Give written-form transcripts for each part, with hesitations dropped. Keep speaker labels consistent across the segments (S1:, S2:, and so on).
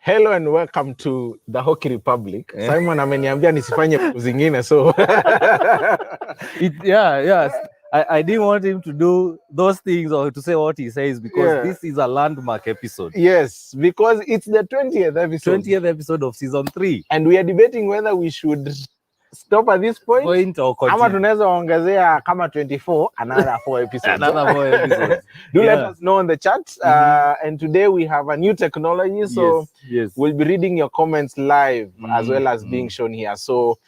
S1: Hello and welcome to the Hockey Republic. Simon ameniambia nisifanye vitu zingine, so
S2: yes. I didn't want him to do those things or to say what he says because this is a landmark episode.
S1: Yes, because it's the 20th episode.
S2: 20th episode of season 3.
S1: And we are debating whether we should stop at this point
S2: or continue.
S1: Ama tunaweza ongezea kama 24, another 4 episodes.
S2: Another 4 episodes.
S1: Do let us know on the chat. And today we have a new technology, so we'll be reading your comments live as well as being shown here. So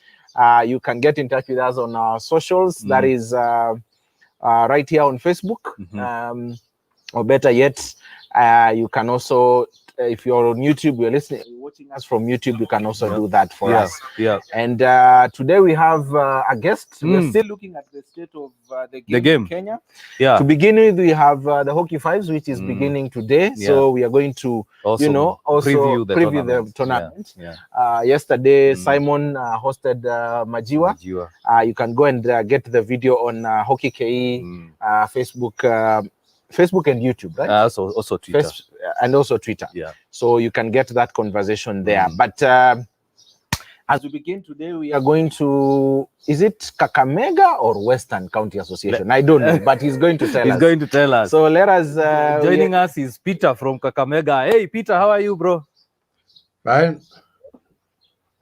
S1: you can get in touch with us on our socials. That is right here on Facebook. Or better yet, you can also, if you're on YouTube, you're watching us from YouTube, you can also do that for us. And today we have a guest. We're still looking at the state of the game in Kenya. To begin with, we have the Hockey Fives, which is beginning today. So we are going to, also preview the tournament. Yesterday, Simon hosted Majiwa. You can go and get the video on HOCKEYKE, Facebook and YouTube, right?
S2: Also Twitter.
S1: And also Twitter. So you can get that conversation there. But as we begin today, we are going to, is it Kakamega or Western County Association? I don't know, but he's going to tell us.
S2: He's going to tell us.
S1: So let us...
S2: joining us is Peter from Kakamega. Hey, Peter, how are you, bro?
S3: Fine.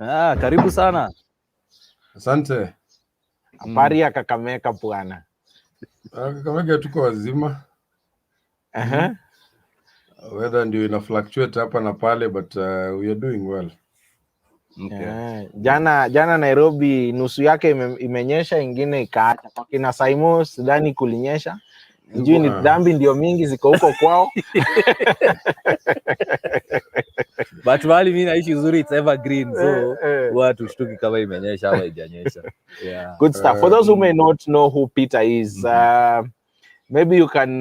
S2: Karibu sana.
S3: Asante.
S1: Habari ya Kakamega bwana.
S3: Kakamega tuko wazima. Weather ndio ina fluctuate hapa na pale, but we are doing well.
S1: Jana Nairobi nusu yake imenyesha, ingine ikaacha. Kwa kina Simon sidhani kulinyesha. Njui ni dhambi ndio mingi ziko huko kwao.
S2: But wali mimi naishi uzuri, it's evergreen, so watu shtuki kama imenyesha au haijanyesha.
S1: Good stuff. For those who may not know who Peter is, maybe you can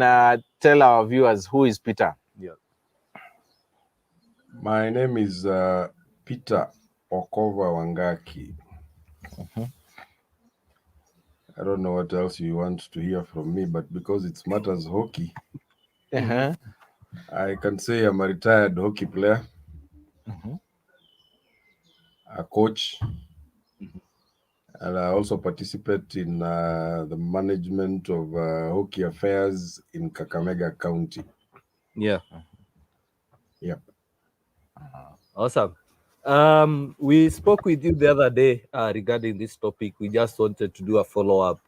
S1: tell our viewers who is Peter.
S3: My name is Peter Okova Wangaki. I don't know what else you want to hear from me, but because it matters hockey, I can say I'm a retired hockey player, a coach, and I also participate in the management of hockey affairs in Kakamega County.
S2: Awesome. We spoke with you the other day regarding this topic. We just wanted to do a follow-up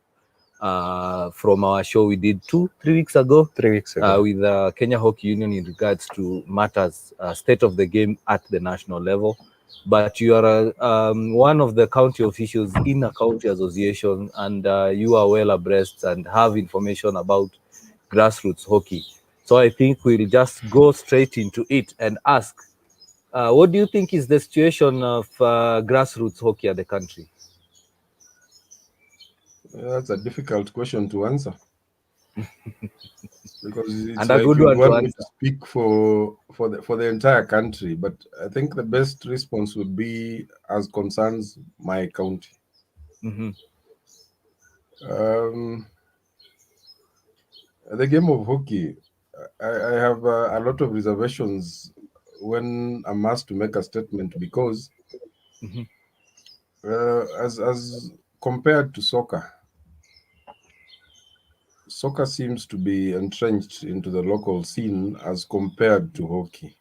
S2: from our show we did 3 weeks ago.
S1: 3 weeks ago.
S2: With the Kenya Hockey Union in regards to matters, state of the game at the national level. But you are one of the county officials in a county association, and you are well abreast and have information about grassroots hockey. So I think we'll just go straight into it and ask, what do you think is the situation of grassroots hockey at the country?
S3: That's a difficult question to answer. Because it's
S2: and a good one to answer.
S3: To speak for the entire country, but I think the best response would be as concerns my county. The game of hockey, I have a lot of reservations when I'm asked to make a statement, because as compared to soccer seems to be entrenched into the local scene as compared to hockey.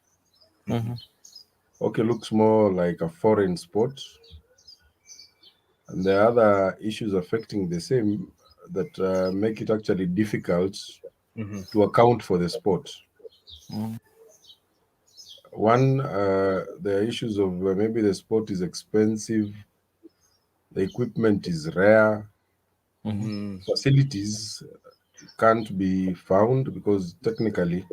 S3: Hockey looks more like a foreign sport, and there are other issues affecting the same that make it actually difficult to account for the sport. One, there are issues of maybe the sport is expensive, the equipment is rare, facilities can't be found because technically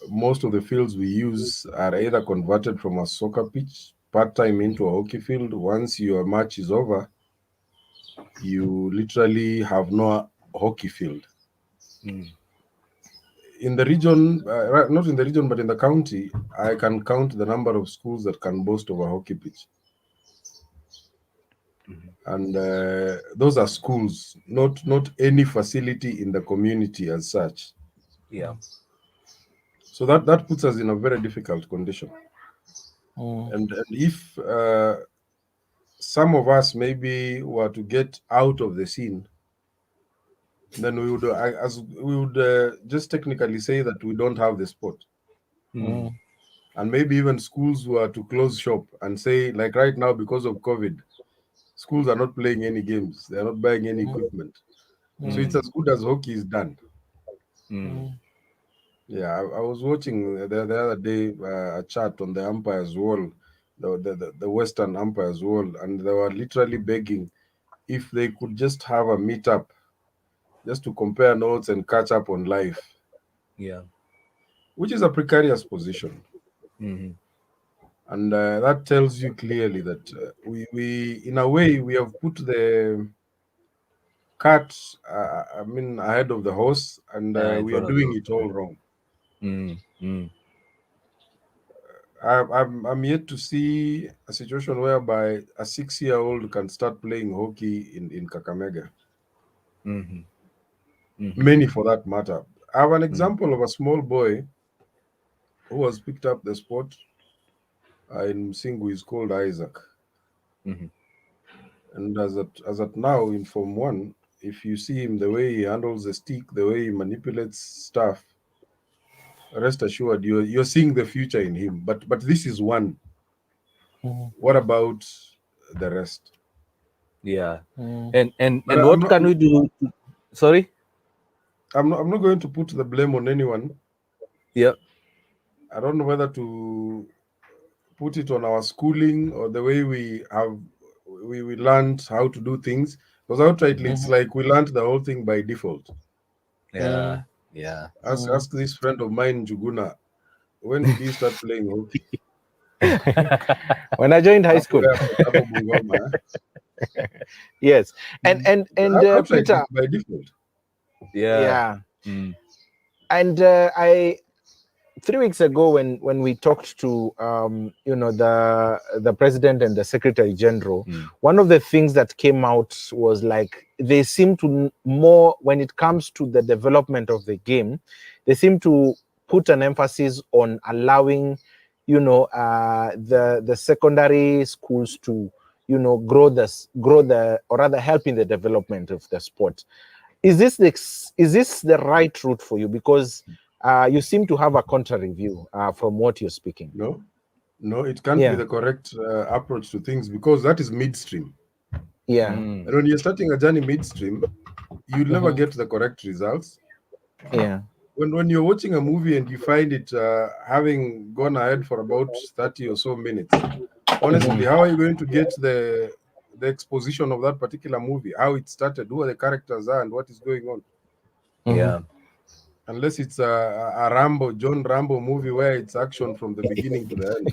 S3: most of the fields we use are either converted from a soccer pitch part-time into a hockey field. Once your match is over, you literally have no hockey field. In the region, not in the region, but in the county, I can count the number of schools that can boast of a hockey pitch. And those are schools, not any facility in the community as such.
S2: Yeah.
S3: So that puts us in a very difficult condition. And if some of us maybe were to get out of the scene, then we would just technically say that we don't have the sport. And maybe even schools were to close shop and say, like right now, because of COVID, schools are not playing any games. They are not buying any equipment. So it's as good as hockey is done. Yeah, I was watching the other day a chat on the umpires' wall, the Western umpires' wall, and they were literally begging if they could just have a meetup just to compare notes and catch up on life.
S2: Yeah.
S3: Which is a precarious position. And that tells you clearly that we in a way we have put the cart ahead of the horse, and we are doing it all wrong. I'm yet to see a situation whereby a 6-year-old can start playing hockey in Kakamega. Many for that matter. I have an example of a small boy who has picked up the sport in Msingu. Is called Isaac. And as at now in Form 1, if you see him, the way he handles the stick, the way he manipulates stuff, rest assured you're seeing the future in him. But this is one. What about the rest?
S2: Yeah. And what can we do? Sorry?
S3: I'm not going to put the blame on anyone.
S2: Yeah.
S3: I don't know whether to put it on our schooling or the way we learned how to do things. Because outrightly, it's like we learned the whole thing by default.
S2: Yeah. Yeah.
S3: Ask this friend of mine, Juguna, when did you start playing hockey?
S1: When I joined high school. Yes. And Peter,
S3: by default.
S1: Yeah. And I 3 weeks ago when we talked to the president and the secretary general, one of the things that came out was like they seem to more, when it comes to the development of the game, they seem to put an emphasis on allowing the secondary schools to grow the or rather help in the development of the sport. Is this the right route for you? Because you seem to have a contrary view from what you're speaking.
S3: No, it can't be the correct approach to things, because that is midstream.
S1: Yeah.
S3: And when you're starting a journey midstream, you'll never get the correct results.
S1: Yeah.
S3: When you're watching a movie and you find it having gone ahead for about 30 or so minutes, honestly, how are you going to get the exposition of that particular movie, how it started, who the characters are, and what is going on?
S2: Yeah.
S3: Unless it's a John Rambo movie where it's action from the beginning to the end.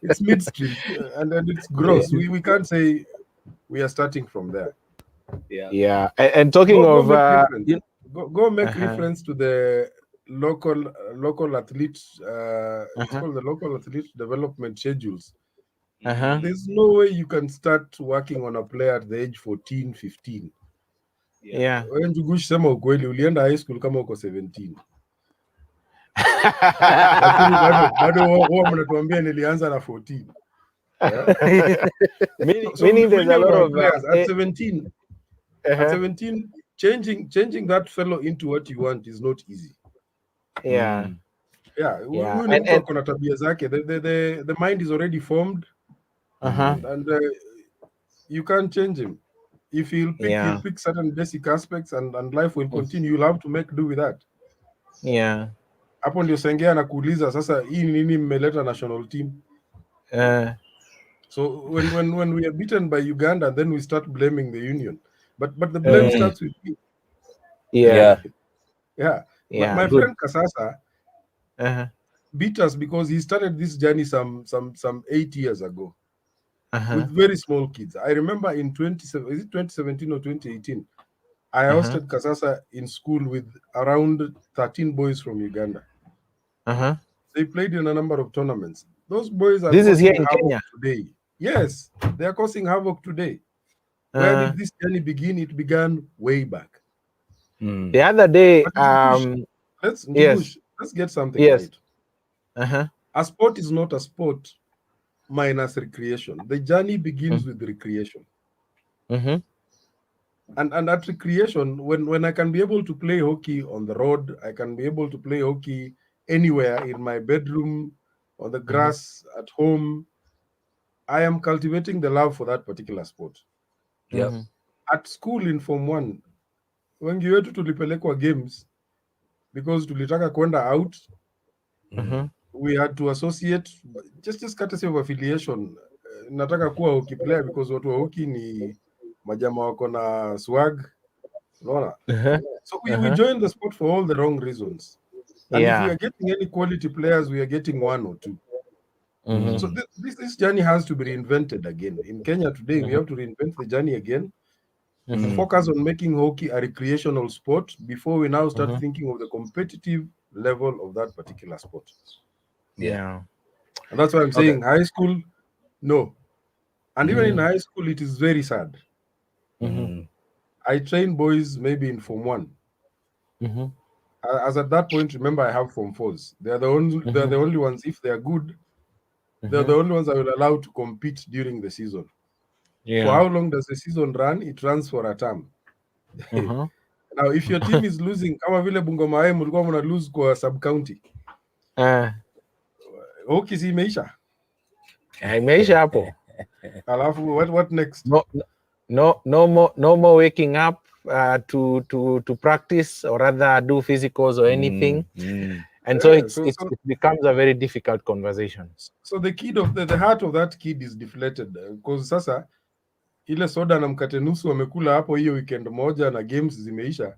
S3: It's midstream and it's gross. We can't say we are starting from there.
S1: Yeah. And talking of
S3: go make reference to the local athletes. It's called the local athlete development schedules. There's no way you can start working on a player at the age 14, 15.
S1: Yeah.
S3: When Jugush sema ukweli ulienda high school kama uko 17. Lakini bado wao mnatuambia nilianza na 14.
S1: Meaning there's a lot of
S3: players at 17. At 17, changing that fellow into what you want is not easy.
S1: Yeah.
S3: And kuna tabia zake. The mind is already formed. And you can't change him. If he'll pick certain basic aspects and life will continue, you'll have to make do with that.
S1: Yeah.
S3: Hapo ndio Sengea anakuuliza sasa hii nini mmeleta national team? So when we are beaten by Uganda, then we start blaming the union. But the blame starts with me.
S1: Yeah.
S3: My friend Kasasa beat us because he started this journey some 8 years ago. With very small kids. I remember in 2017 or 2018, I hosted Kasasa in school with around 13 boys from Uganda. They played in a number of tournaments. Those boys are causing havoc today. Yes, they are causing havoc today. Where did this journey begin? It began way back.
S1: The other day,
S3: let's get something right. a sport is not a sport minus recreation. The journey begins with recreation.
S1: Mm-hmm.
S3: And at recreation, when I can be able to play hockey on the road, I can be able to play hockey anywhere, in my bedroom, on the grass, at home, I am cultivating the love for that particular sport.
S2: Yeah.
S3: At school in Form 1, wengi wetu tulipelekwa games because tulitaka kwenda out. We had to associate, just courtesy of affiliation. Nataka kuwa hockey player because watu wa hockey ni majama wako na swag. So we joined the sport for all the wrong reasons. And if we are getting any quality players, we are getting one or two. So this journey has to be reinvented again. In Kenya today, we have to reinvent the journey again. Focus on making hockey a recreational sport before we now start thinking of the competitive level of that particular sport.
S1: Yeah.
S3: And that's why I'm saying high school, no. And even in high school, it is very sad. I train boys maybe in Form 1. As at that point, remember, I have Form 4s. They're the only ones, if they're good, they're the only ones I will allow to compete during the season. For how long does the season run? It runs for a term. Now, if your team is losing, kama vile Bungoma mulikuwa mna lose kwa sub-county, hockey si imeisha.
S1: Imeisha hapo.
S3: Alafu, what next?
S1: No more waking up to practice, or rather do physicals or anything. And so it becomes a very difficult conversation.
S3: So the kid of the heart of that kid is deflated, because sasa ile soda na mkate nusu wamekula hapo hiyo weekend moja na games zimeisha.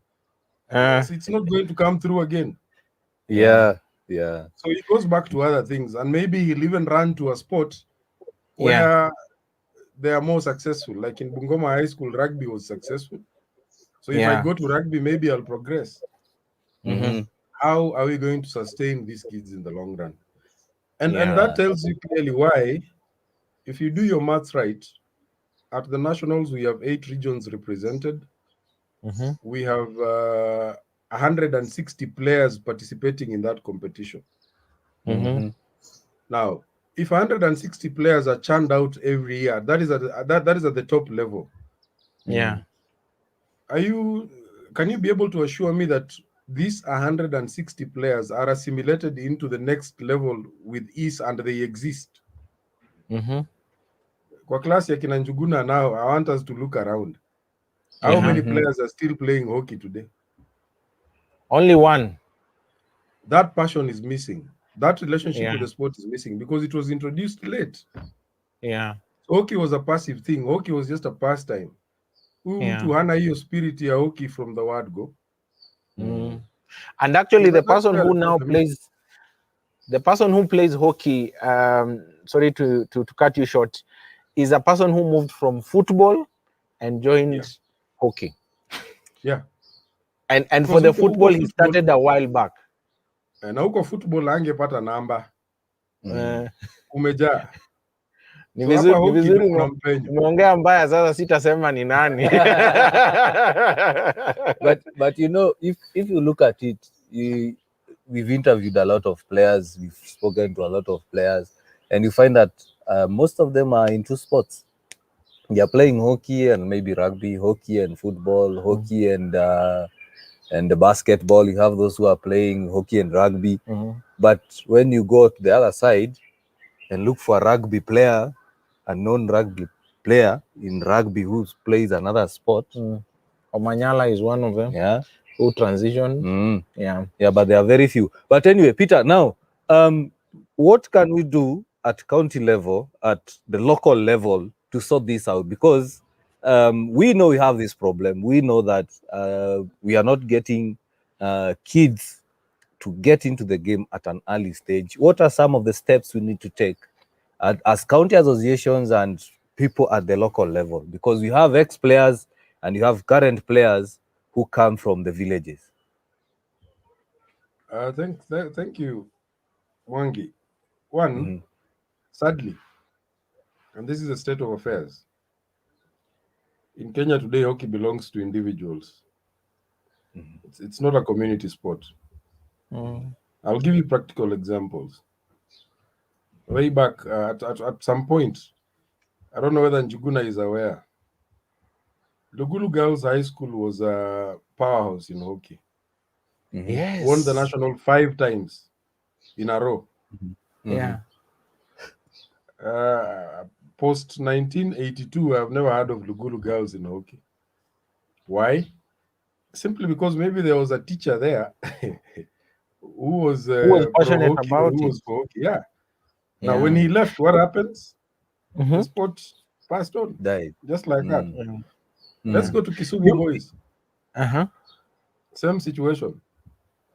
S3: So it's not going to come through again.
S2: Yeah.
S3: So he goes back to other things, and maybe he'll even run to a sport where they are more successful. Like in Bungoma High School, rugby was successful. So if I go to rugby, maybe I'll progress. How are we going to sustain these kids in the long run? And that tells you clearly why, if you do your maths right, at the nationals, we have 8 regions represented. We have 160 players participating in that competition. Now, if 160 players are churned out every year, that is at the top level. Can you be able to assure me that these 160 players are assimilated into the next level with ease and they exist? Kwa class ya kina Njuguna now, I want us to look around. How many players are still playing hockey today?
S1: Only one.
S3: That passion is missing. That relationship with the sport is missing because it was introduced late. Hockey was a passive thing. Hockey was just a pastime. To hana hiyo spirit ya hockey from the word go.
S1: And actually, the person who now plays, the person who plays hockey, sorry to cut you short, is a person who moved from football and joined hockey. And for the football, he started a while back.
S3: Na huko football angepata namba. Umejaa.
S1: Ni vizuri umeongea mbaya, sasa sitasema ni nani.
S2: but you know, if you look at it, we've interviewed a lot of players, we've spoken to a lot of players, and you find that most of them are into sports. They are playing hockey and maybe rugby, hockey and football, hockey and the basketball. You have those who are playing hockey and rugby. But when you go to the other side and look for a rugby player, a non-rugby player in rugby who plays another sport.
S1: Omanyala is one of them. Who transitioned.
S2: But there are very few. But anyway, Peter, now, what can we do at county level, at the local level, to sort this out? Because we know we have this problem. We know that we are not getting kids to get into the game at an early stage. What are some of the steps we need to take as county associations and people at the local level? Because you have ex-players and you have current players who come from the villages.
S3: Thank you, Mwangi. One, sadly, and this is the state of affairs, in Kenya today, hockey belongs to individuals. It's not a community sport. I'll give you practical examples. way back at some point. I don't know whether Njuguna is aware. Lugulu Girls High School was a powerhouse in hockey.
S1: Yes.
S3: Won the national 5 times in a row.
S1: Yeah.
S3: Post 1982, I've never heard of Lugulu Girls in hockey. Why? Simply because maybe there was a teacher there who was
S1: passionate
S3: pro-hockey,
S1: about
S3: who
S1: it.
S3: was for hockey. Yeah. Now, when he left, what happens? The sport passed on.
S2: Died.
S3: Just like that. Let's go to Kisumu boys. Same situation.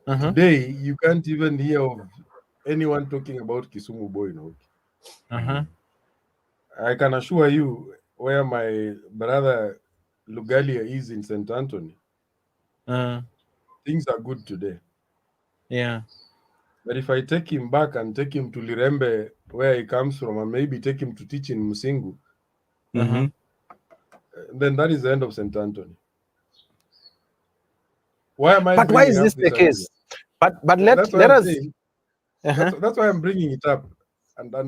S3: Today, you can't even hear of anyone talking about Kisumu boy in hockey. I can assure you, where my brother Lugalia is in St. Anthony, things are good today.
S1: Yeah.
S3: But if I take him back and take him to Lirembe, where he comes from, and maybe take him to teach in Musingu, then that is the end of St. Anthony. Why am I?
S1: But why is this the case? But let us.
S3: That's why I'm bringing it up, and I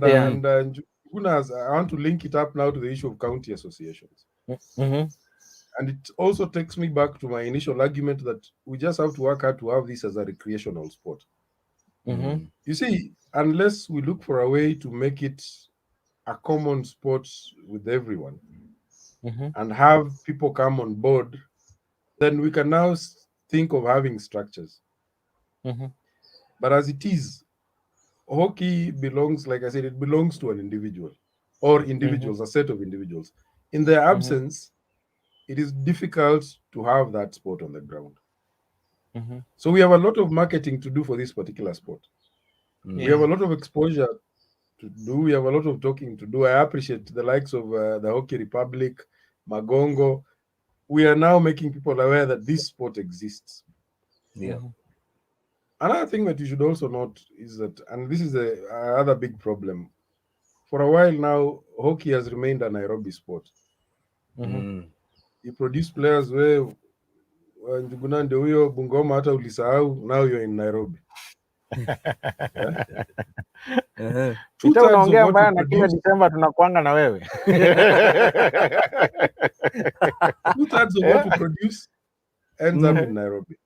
S3: want to link it up now to the issue of county associations. And it also takes me back to my initial argument that we just have to work hard to have this as a recreational sport. You see, unless we look for a way to make it a common sport with everyone and have people come on board, then we can now think of having structures. But as it is, hockey belongs, like I said, it belongs to an individual or individuals, a set of individuals. In their absence, it is difficult to have that sport on the ground. So we have a lot of marketing to do for this particular sport. We have a lot of exposure to do. We have a lot of talking to do. I appreciate the likes of the Hockey Republik, Magongo. We are now making people aware that this sport exists. Another thing that you should also note is that, and this is the other big problem, for a while now, hockey has remained a Nairobi sport. You produce players where Njuguna ndio huyo, Bungoma hata ulisahau, now you're in Nairobi.
S1: Unaongea mbaya na kila December tunakuanga na wewe.
S3: 2/3 of what we produce ends up in Nairobi.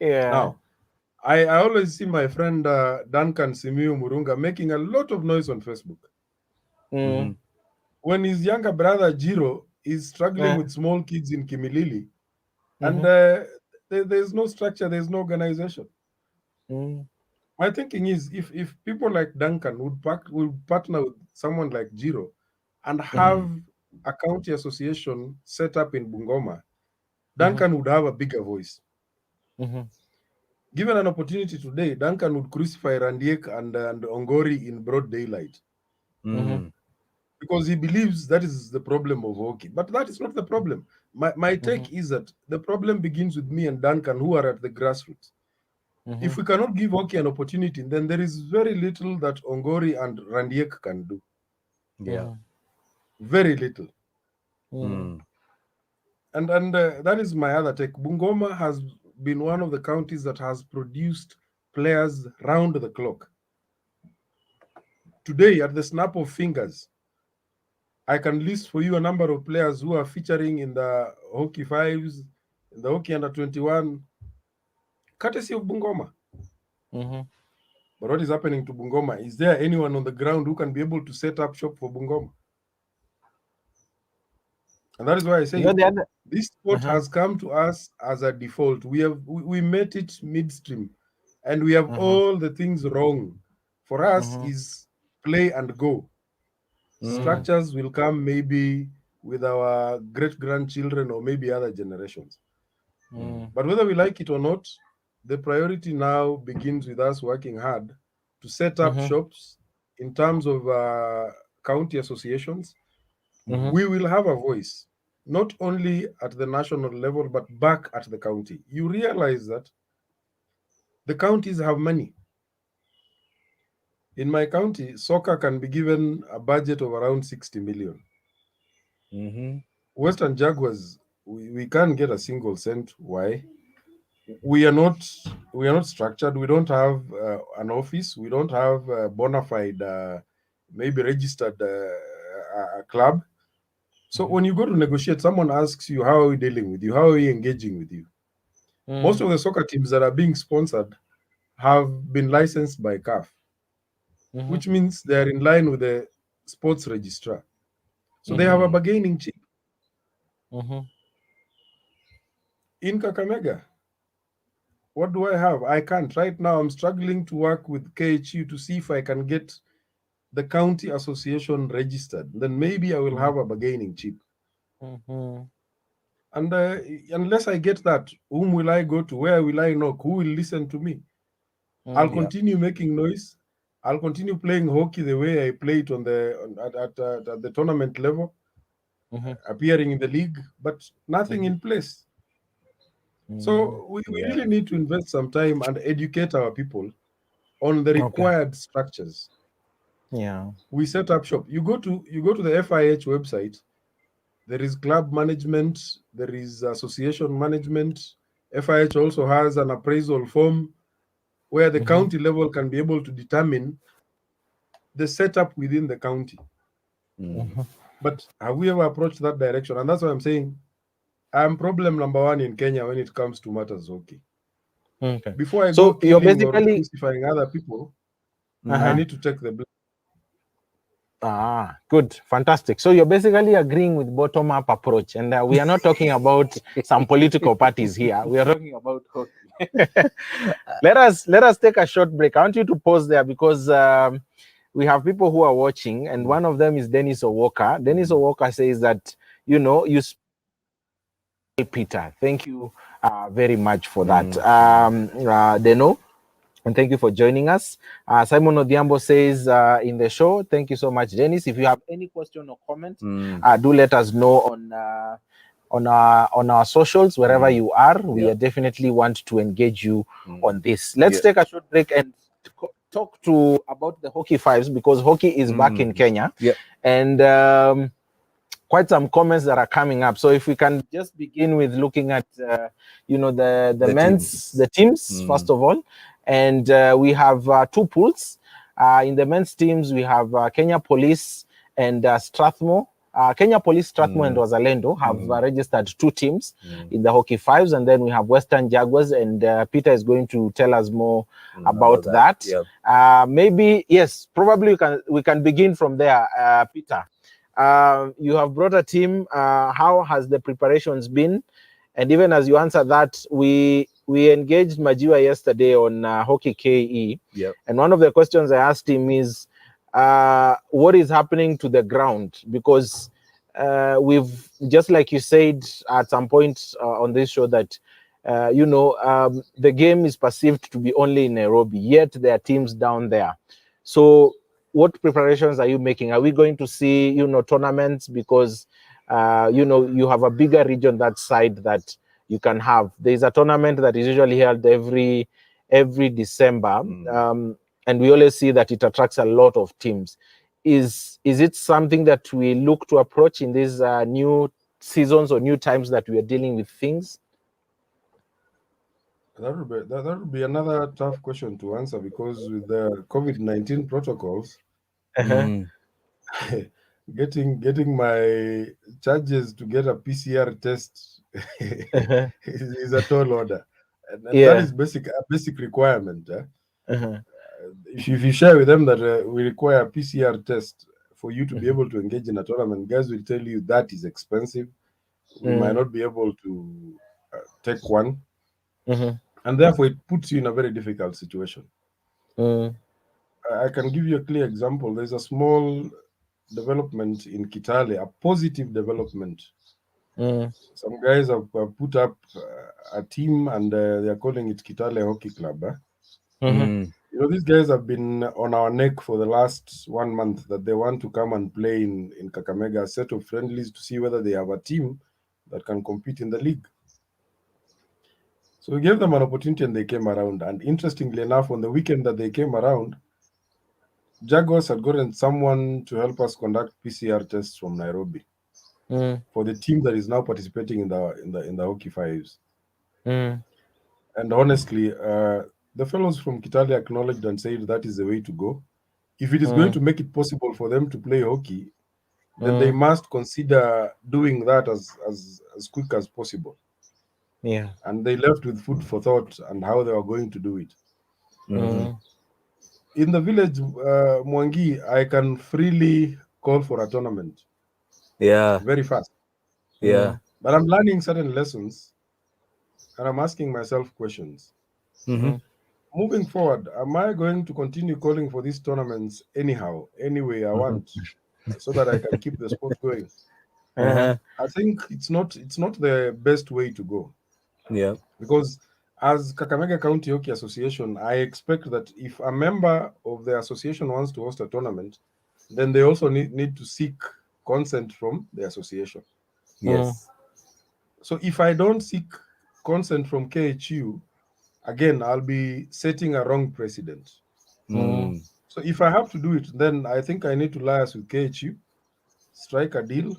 S3: Now, I always see my friend Duncan Simiu Murunga making a lot of noise on Facebook. When his younger brother Jiro is struggling with small kids in Kimilili, and there's no structure, there's no organization. My thinking is, if people like Duncan would partner with someone like Jiro and have a county association set up in Bungoma, Duncan would have a bigger voice. Given an opportunity today, Duncan would crucify Randiek and Ongori in broad daylight. Because he believes that is the problem of hockey. But that is not the problem. My take is that the problem begins with me and Duncan, who are at the grassroots. If we cannot give hockey an opportunity, then there is very little that Ongori and Randiek can do. Very little. And that is my other take. Bungoma has been one of the counties that has produced players round the clock. Today, at the snap of fingers, I can list for you a number of players who are featuring in the Hockey Fives, in the Hockey Under 21, courtesy of Bungoma. But what is happening to Bungoma? Is there anyone on the ground who can be able to set up shop for Bungoma? And that is why I say this sport has come to us as a default. We met it midstream, and we have all the things wrong. For us is play and go. Structures will come maybe with our great-grandchildren or maybe other generations. But whether we like it or not, the priority now begins with us working hard to set up shops in terms of county associations. We will have a voice, not only at the national level, but back at the county. You realize that the counties have money. In my county, soccer can be given a budget of around 60 million. Western Jaguars, we can't get a single cent. Why? We are not structured. We don't have an office. We don't have bona fide maybe registered a club. So when you go to negotiate, someone asks you, how are we dealing with you? How are we engaging with you? Most of the soccer teams that are being sponsored have been licensed by CAF, which means they're in line with the sports registrar. So they have a bargaining chip. In Kakamega, what do I have? I can't. Right now, I'm struggling to work with KHU to see if I can get the county association registered. Then maybe I will have a bargaining chip. And unless I get that, whom will I go to? Where will I knock? Who will listen to me? I'll continue making noise. I'll continue playing hockey the way I play it at the tournament level, appearing in the league, but nothing in place. So we really need to invest some time and educate our people on the required structures. We set up shop. You go to the FIH website. There is club management. There is association management. FIH also has an appraisal form where the county level can be able to determine the setup within the county. But have we ever approached that direction? And that's why I'm saying I'm problem number one in Kenya when it comes to matters hockey. Before I go killing or crucifying other people, I need to take the blame.
S1: Good, fantastic. So you're basically agreeing with bottom-up approach, and we are not talking about some political parties here. We are talking about hockey. Let us take a short break. I want you to pause there because we have people who are watching, and one of them is Dennis Owoka. Dennis Owoka says that, you know, you Peter. Thank you very much for that. Deno, and thank you for joining us. Simon Odhiambo says in the show, thank you so much, Dennis. If you have any question or comment, do let us know on our socials, wherever you are. We definitely want to engage you on this. Let's take a short break and talk about the Hockey Fives, because hockey is back in Kenya. And quite some comments that are coming up. So if we can just begin with looking at you know, the teams first of all. And we have two pools. In the men's teams, we have Kenya Police and Strathmore. Kenya Police, Strathmore, and Wazalendo have registered two teams in the Hockey Fives. And then we have Western Jaguars, and Peter is going to tell us more about that. Maybe, yes, probably we can begin from there, Peter. You have brought a team. How has the preparations been? And even as you answer that, we engaged Majiwa yesterday on HOCKEYKE. And one of the questions I asked him is, what is happening to the ground? Because we've, just like you said at some point on this show, that you know, the game is perceived to be only in Nairobi, yet there are teams down there. So what preparations are you making? Are we going to see, you know, tournaments? Because you know, you have a bigger region that side that you can have. There is a tournament that is usually held every December, and we always see that it attracts a lot of teams. Is it something that we look to approach in these new seasons or new times that we are dealing with things?
S3: That would be another tough question to answer, because with the COVID-19 protocols, getting my charges to get a PCR test is a tall order, and that is a basic requirement. If you share with them that we require a PCR test for you to be able to engage in a tournament, guys will tell you that is expensive. We might not be able to take one. And therefore, it puts you in a very difficult situation. I can give you a clear example. There's a small development in Kitale, a positive development. Some guys have put up a team, and they're calling it Kitale Hockey Club. You know, these guys have been on our neck for the last 1 month that they want to come and play in Kakamega, a set of friendlies to see whether they have a team that can compete in the league. So we gave them an opportunity, and they came around. And interestingly enough, on the weekend that they came around, Jaguars had gotten someone to help us conduct PCR tests from Nairobi for the team that is now participating in the Hockey Fives. And honestly, the fellows from Kitale acknowledged and said that is the way to go. if it is going to make it possible for them to play hockey, then they must consider doing that as quick as possible.
S1: Yeah.
S3: And they left with food for thought and how they were going to do it. In the village, Mwangi, I can freely call for a tournament.
S2: Yeah.
S3: Very fast.
S2: Yeah.
S3: But I'm learning certain lessons, and I'm asking myself questions. Moving forward, am I going to continue calling for these tournaments anyhow, any way I want, so that I can keep the sport going? I think it's not the best way to go.
S2: Yeah.
S3: Because as Kakamega County Hockey Association, I expect that if a member of the association wants to host a tournament, then they also need to seek consent from the association.
S2: Yes.
S3: So if I don't seek consent from KHU, again, I'll be setting a wrong precedent. So if I have to do it, then I think I need to liaise with KHU, strike a deal,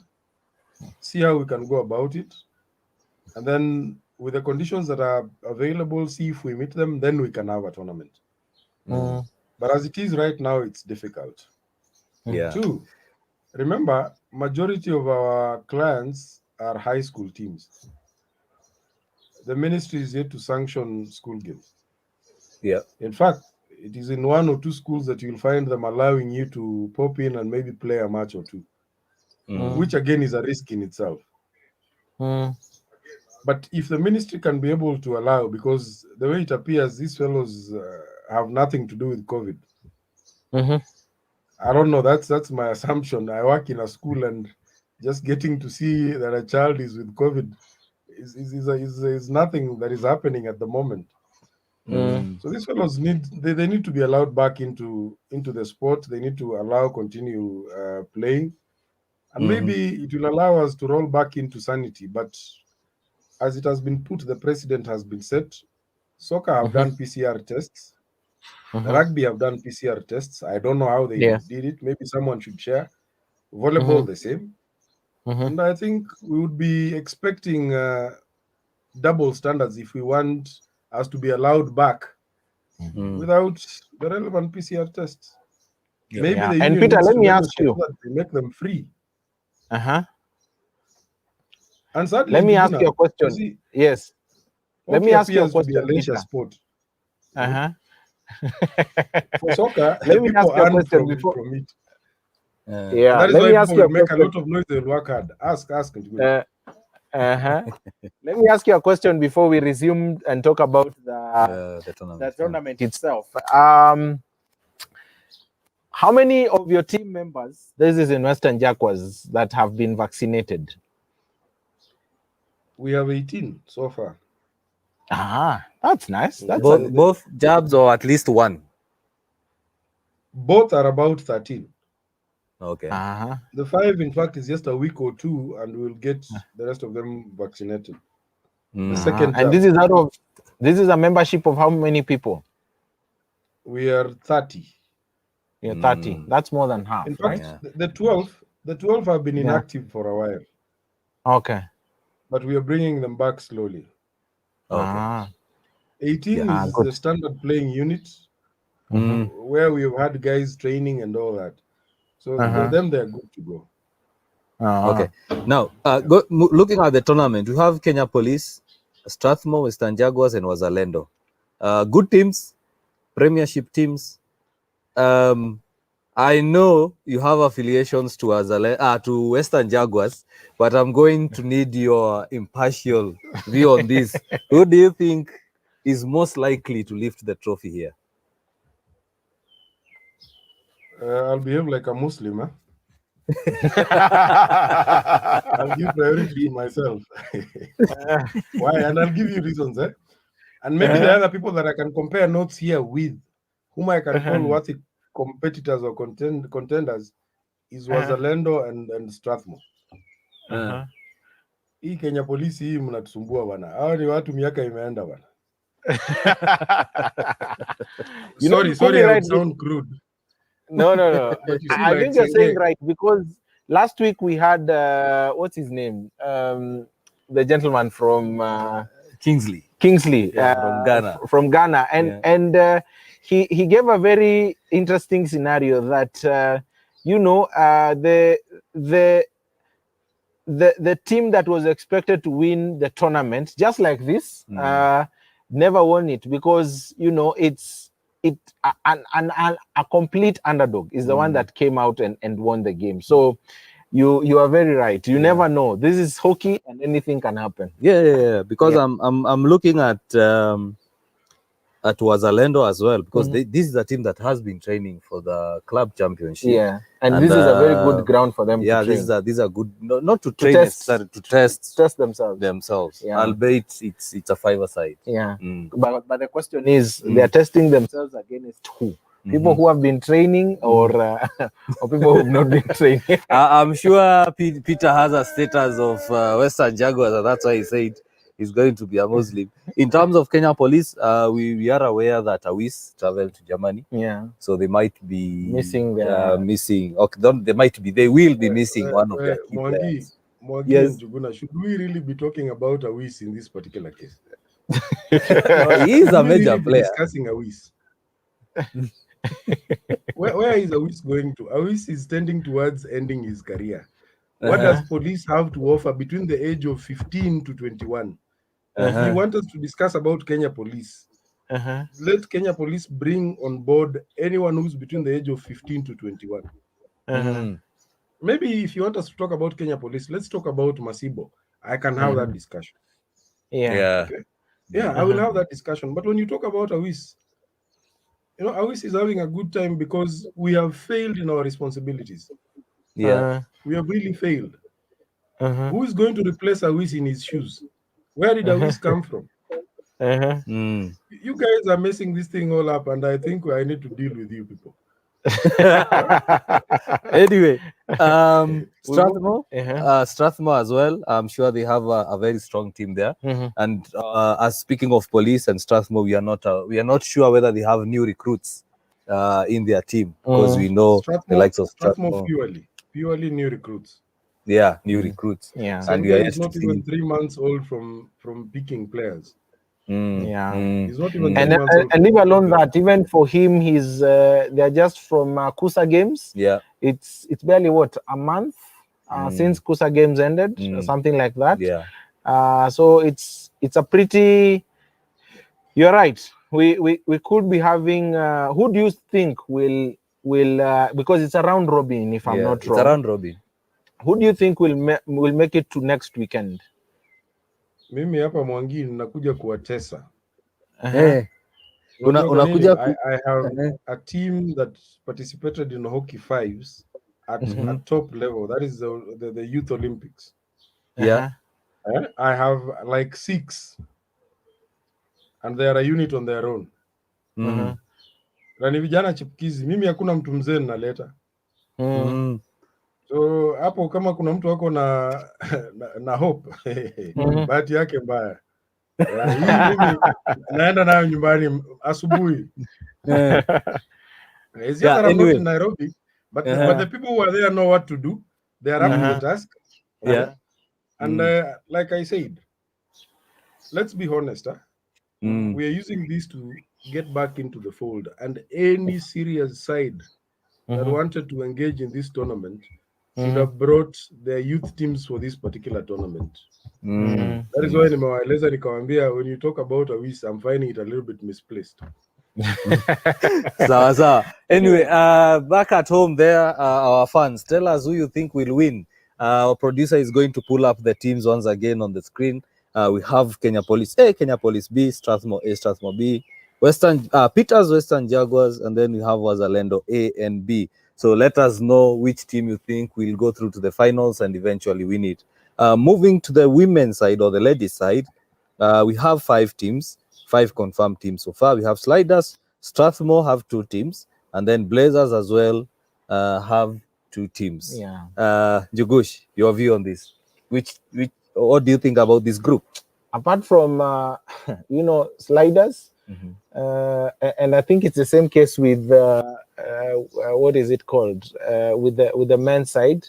S3: see how we can go about it, and then with the conditions that are available, see if we meet them, then we can have a tournament. But as it is right now, it's difficult.
S2: Yeah.
S3: 2, remember, majority of our clients are high school teams. The ministry is yet to sanction school games.
S2: Yeah.
S3: In fact, it is in 1 or 2 schools that you'll find them allowing you to pop in and maybe play a match or 2, which again is a risk in itself. But if the ministry can be able to allow, because the way it appears, these fellows have nothing to do with COVID. I don't know. That's my assumption. I work in a school, and just getting to see that a child is with COVID is nothing that is happening at the moment. So these fellows need to be allowed back into the sport. They need to allow continue playing, and maybe it will allow us to roll back into sanity. But as it has been put, the precedent has been set. Soccer have done PCR tests. Rugby have done PCR tests. I don't know how they did it. Maybe someone should share. Volleyball the same. And I think we would be expecting double standards if we want us to be allowed back without the relevant PCR tests. Maybe the union
S1: and Peter,
S3: needs
S1: let
S3: to
S1: me ask you.
S3: that they make them free. And sadly,
S1: let me ask you a question. Yes. Let me ask you a question.
S3: To be a leisure sport. For soccer,
S1: let me ask you a question before.
S3: From it.
S1: Yeah.
S3: That is
S1: let
S3: why
S1: me ask you a
S3: make
S1: question.
S3: a lot of noise. They'll work hard. Ask.
S1: Let me ask you a question before we resume and talk about the tournament itself. How many of your team members, this is in Western Jaguars, that have been vaccinated?
S3: We have 18 so far.
S1: That's nice. That's
S2: both jabs or at least one?
S3: Both are about 13.
S2: Okay.
S3: The 5, in fact, is just a week or 2, and we'll get the rest of them vaccinated. The second
S1: and
S3: jab.
S1: This is a membership of how many people?
S3: We are 30.
S1: You're 30. That's more than half.
S3: In fact,
S1: right?
S3: the 12 have been inactive for a while.
S1: Okay.
S3: But we are bringing them back slowly.
S2: Okay.
S3: 18 is the standard playing unit, where we have had guys training and all that. So for them, they're good to go.
S2: Okay. Now, looking at the tournament, we have Kenya Police, Strathmore, Western Jaguars, and Wazalendo. Good teams, premiership teams. I know you have affiliations to Western Jaguars, but I'm going to need your impartial view on this. Who do you think is most likely to lift the trophy here?
S3: I'll behave like a Muslim, huh? I'll give priority to myself. Why? And I'll give you reasons, eh? And maybe the other people that I can compare notes here with, whom I can call worthy competitors or contenders, is Wazalendo and Strathmore. Hii Kenya Police hii mnatusumbua bana. Hao ni watu miaka imeenda bana. Sorry, I sound crude.
S1: No.
S3: But you see,
S1: I think you're saying right, because last week we had what's his name? The gentleman from
S2: Kingsley.
S1: From Ghana, and he gave a very interesting scenario that the team that was expected to win the tournament, just like this, never won it because a complete underdog is the one that came out and won the game. So you are very right. You never know. This is hockey and anything can happen.
S2: Yeah. Because I'm looking at Wazalendo as well, because this is a team that has been training for the club championship.
S1: Yeah, and this is a very good ground for them to train.
S2: These are good, not to train necessarily, to test themselves.
S1: Yeah.
S2: Albeit it's a five-a-side.
S1: Yeah. But the question is, they are testing themselves against who? People who have been training or people who have not been training?
S2: I'm sure Peter has a status of Western Jaguars, and that's why he said he's going to be a Muslim. In terms of Kenya Police, we are aware that Awis traveled to Germany.
S1: Yeah.
S2: So they might be
S1: missing.
S2: Okay, they will be missing one of their key players.
S3: Yes. And Juguna, should we really be talking about Awis in this particular case?
S2: No, he is a major player.
S3: Discussing Awis. Where is Awis going to? Awis is tending towards ending his career. What does police have to offer between the age of 15 to 21? If you want us to discuss about Kenya Police, let Kenya Police bring on board anyone who's between the age of 15 to 21. Maybe if you want us to talk about Kenya Police, let's talk about Masibo. I can have that discussion.
S1: Yeah.
S3: Okay? Yeah, I will have that discussion. But when you talk about Awis, Awis is having a good time because we have failed in our responsibilities.
S2: Yeah.
S3: We have really failed. Who is going to replace Awis in his shoes? Where did Awis come from? You guys are messing this thing all up, and I think I need to deal with you people.
S2: Anyway, Strathmore as well. I'm sure they have a very strong team there. And as speaking of police and Strathmore, we are not sure whether they have new recruits in their team, because we know the likes of Strathmore
S3: purely new recruits.
S2: Yeah, new recruits.
S1: Yeah,
S3: and we are not even 3 months old from picking players. He's not even
S1: and leave alone that even for him, they're just from Kusa games.
S2: Yeah,
S1: it's barely a month since Kusa games ended, or something like that.
S2: Yeah.
S1: So it's a pretty. You're right. We could be having. Who do you think will because it's a round robin, if I'm not wrong.
S2: It's a round robin.
S1: Who do you think will make it to next weekend?
S3: Mimi hapa Mwangi nakuja kuwatesa.
S2: Unakuja
S3: I have a team that participated in Hockey Fives at a top level. That is the Youth Olympics.
S2: Yeah.
S3: I have like 6, and they are a unit on their own. Na ni vijana chipukizi. Mimi hakuna mtu mzee naleta. So hapo kama kuna mtu wako na hope, bahati yake mbaya. Mimi naenda nayo nyumbani asubuhi. It's just that I'm not in Nairobi, but the people who are there know what to do. They are up to the task.
S2: Yeah.
S3: And like I said, let's be honest. We are using this to get back into the fold. And any serious side that wanted to engage in this tournament should have brought their youth teams for this particular tournament. That is why nimewaeleza nikawambia, when you talk about Awis, I'm finding it a little bit misplaced.
S2: So. Anyway, back at home there, our fans, tell us who you think will win. Our producer is going to pull up the teams once again on the screen. We have Kenya Police A, Kenya Police B, Strathmore A, Strathmore B, Peters Western Jaguars, and then we have Wazalendo A and B. So let us know which team you think will go through to the finals and eventually win it. Moving to the women's side or the ladies' side, we have 5 teams, 5 confirmed teams so far. We have Sliders, Strathmore have 2 teams, and then Blazers as well have 2 teams. Jugush, your view on this? What do you think about this group?
S1: Apart from Sliders, and I think it's the same case with what is it called with the men's side.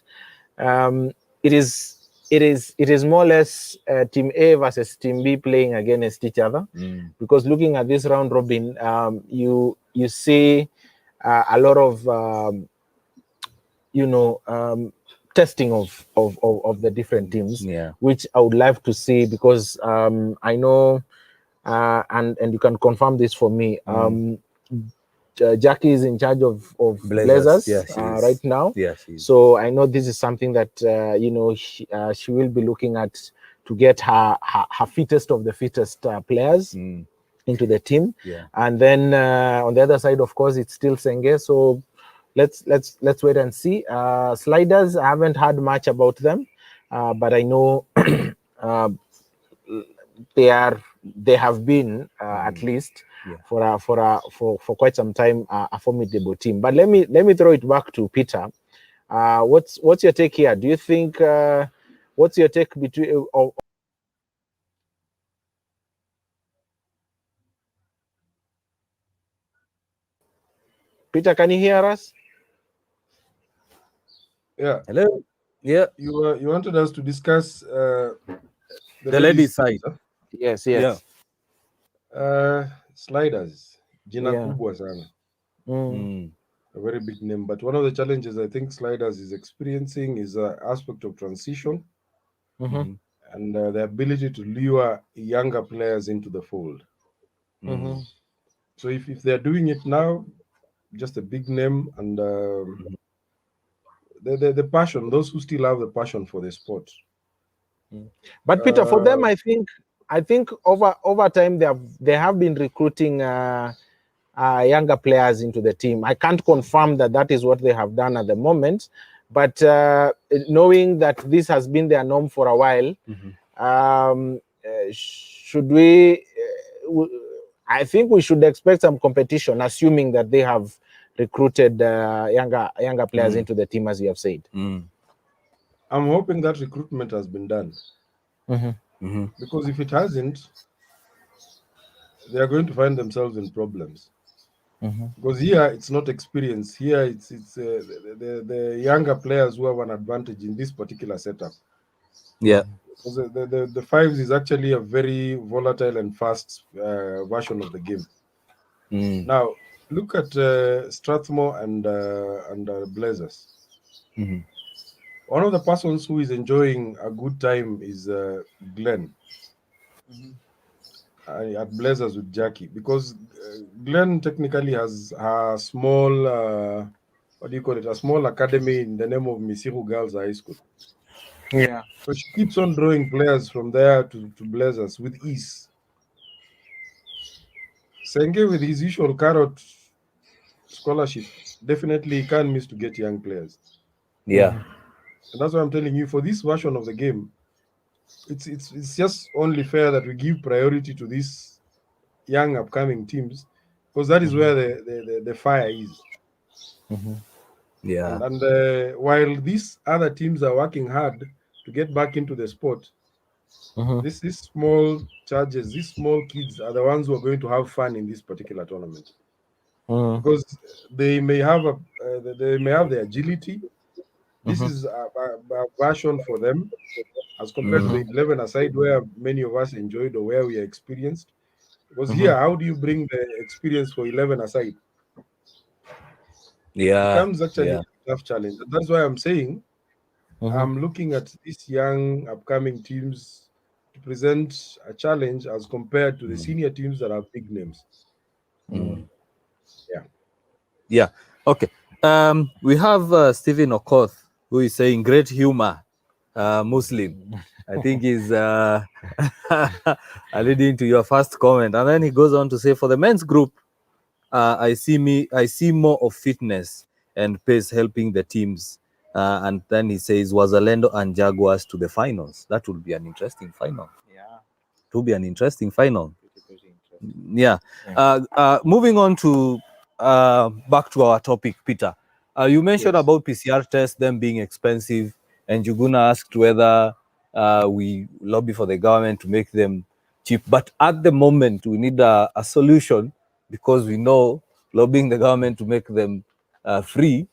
S1: It it is more or less Team A versus Team B playing against each other. Because looking at this round robin, you see a lot of testing of the different teams, which I would love to see, because I know, and you can confirm this for me. Jackie is in charge of Blazers right now. So I know this is something that she will be looking at, to get her fittest of the fittest players into the team. And then on the other side, of course, it's still Senge. So let's wait and see. Sliders, I haven't heard much about them, but I know they have been at least for quite some time a formidable team. But let me throw it back to Peter. What's your take here? Do you think what's your take between Peter, can you hear us?
S3: Yeah.
S2: Hello. Yeah.
S3: You wanted us to discuss the
S2: ladies' side.
S3: Huh?
S1: Yes.
S3: Sliders. Jina kubwa sana. A very big name. But one of the challenges I think Sliders is experiencing is an aspect of transition and the ability to lure younger players into the fold. So if they're doing it now, just a big name, and the passion, those who still have the passion for the sport.
S1: But Peter, for them, I think over time they have been recruiting younger players into the team. I can't confirm that is what they have done at the moment, but knowing that this has been their norm for a while, should we? I think we should expect some competition, assuming that they have recruited younger players into the team, as you have said.
S3: I'm hoping that recruitment has been done, because if it hasn't, they are going to find themselves in problems. Because here it's not experience. Here it's the younger players who have an advantage in this particular setup. Because the fives is actually a very volatile and fast version of the game. Now look at Strathmore and Blazers. One of the persons who is enjoying a good time is Glenn at Blazers with Jackie, because Glenn technically has a small what do you call it, a small academy in the name of Misiru Girls High School. So she keeps on drawing players from there to Blazers with ease. Senge, with his usual carrot scholarship, definitely can't miss to get young players. And that's why I'm telling you, for this version of the game, it's just only fair that we give priority to these young upcoming teams, because that is where the fire is. And while these other teams are working hard to get back into the sport, these small charges, these small kids are the ones who are going to have fun in this particular tournament, because they may have the agility. This is a version for them as compared to the 11-a-side, where many of us enjoyed or where we are experienced. Because here, how do you bring the experience for 11-a-side? It becomes actually a tough challenge. That's why I'm saying I'm looking at these young upcoming teams to present a challenge as compared to the senior teams that have big names.
S2: Okay. We have Stephen Okoth, who is saying great humor, Muslim. I think he's alluding to your first comment. And then he goes on to say, for the men's group, I see more of fitness and pace helping the teams. And then he says, Wazalendo and Jaguars to the finals. That will be an interesting final. It will be an interesting final. Moving on to back to our topic, Peter. You mentioned about PCR tests, them being expensive, and Juguna asked whether we lobby for the government to make them cheap. But at the moment, we need a solution, because we know lobbying the government to make them free,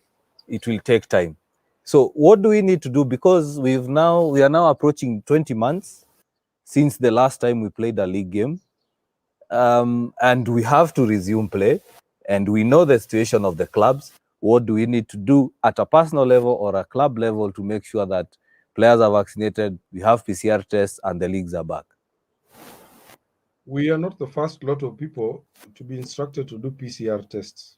S2: it will take time. So what do we need to do? Because we are now approaching 20 months since the last time we played a league game, and we have to resume play, and we know the situation of the clubs. What do we need to do at a personal level or a club level to make sure that players are vaccinated, we have PCR tests, and the leagues are back?
S3: We are not the first lot of people to be instructed to do PCR tests.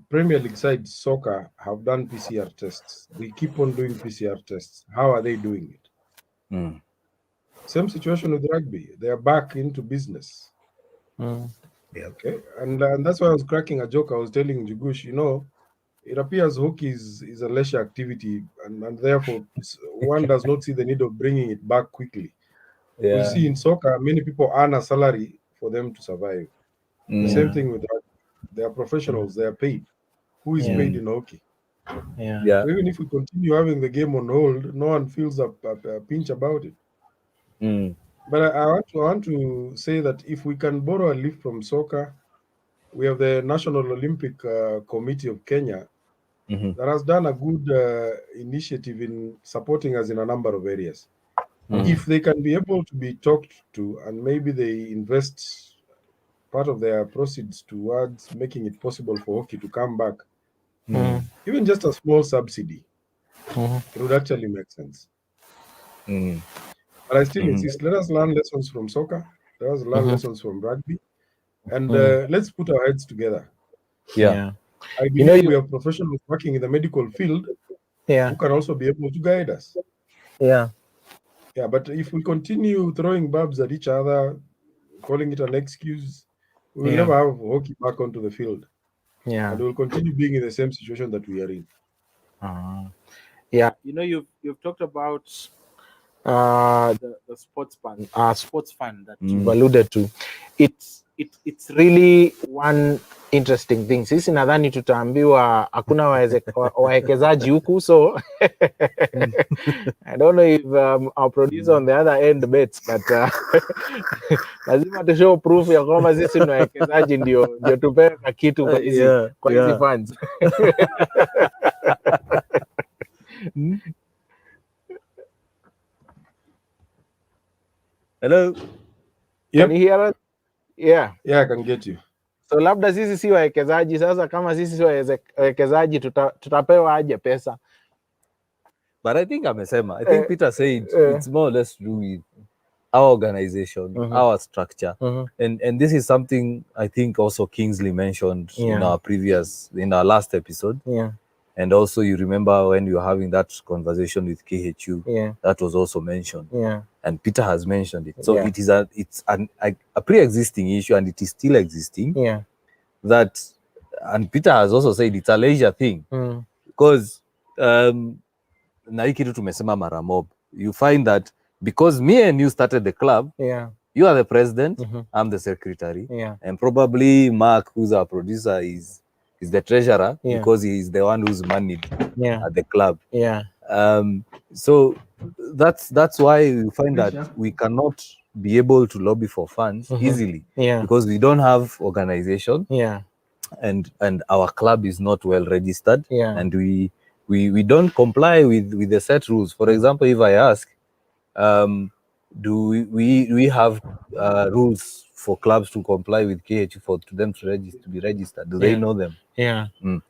S3: Premier League sides soccer have done PCR tests. They keep on doing PCR tests. How are they doing it? Same situation with rugby. They are back into business.
S2: Yeah.
S3: Okay, and that's why I was cracking a joke. I was telling Jugush, it appears hockey is a leisure activity, and therefore one does not see the need of bringing it back quickly.
S2: Yeah.
S3: You see, in soccer, many people earn a salary for them to survive. The same thing with rugby. They are professionals. They are paid. Who is paid in hockey?
S1: Yeah.
S3: So even if we continue having the game on hold, no one feels a pinch about it. But I want to say that if we can borrow a leaf from soccer, we have the National Olympic Committee of Kenya that has done a good initiative in supporting us in a number of areas. If they can be able to be talked to, and maybe they invest part of their proceeds towards making it possible for hockey to come back, even just a small subsidy, it would actually make sense. But I still insist, let us learn lessons from soccer, let us learn lessons from rugby, and let's put our heads together.
S2: Yeah.
S3: I believe we have professionals working in the medical field who can also be able to guide us.
S1: Yeah.
S3: But if we continue throwing barbs at each other, calling it an excuse, we will never have hockey back onto the field. And we'll continue being in the same situation that we are in.
S1: Yeah, you've talked about the sports fund that you've alluded to. It's really one interesting thing. Sisi nadhani tutaambiwa hakuna wawekezaji huku, so I don't know if our producer on the other end bets, but lazima to show proof ya kwamba sisi ni wawekezaji ndio tupewe kitu kwa hizi funds.
S2: Hello?
S1: Can you hear us? Yeah,
S3: I can get you.
S1: So labda sisi si wawekezaji, sasa kama sisi si wawekezaji tutapewa aje pesa?
S2: But I think I think Peter said it's more or less to do with our organization, our structure. And this is something I think also Kingsley mentioned in our last episode. And also you remember when you were having that conversation with KHU, that was also mentioned. And Peter has mentioned it. So it's a pre-existing issue, and it is still existing. That, and Peter has also said it's a leisure thing. Because na hii kitu tumesema mara mob, you find that because me and you started the club, you are the president, I'm the secretary, and probably Mark, who's our producer, is the treasurer, because he is the one who's managed at the club. So that's why you find that we cannot be able to lobby for funds easily, because we don't have organization, and our club is not well registered, and we don't comply with the set rules. For example, if I ask, do we have rules for clubs to comply with KH for them to be registered? Do they know them?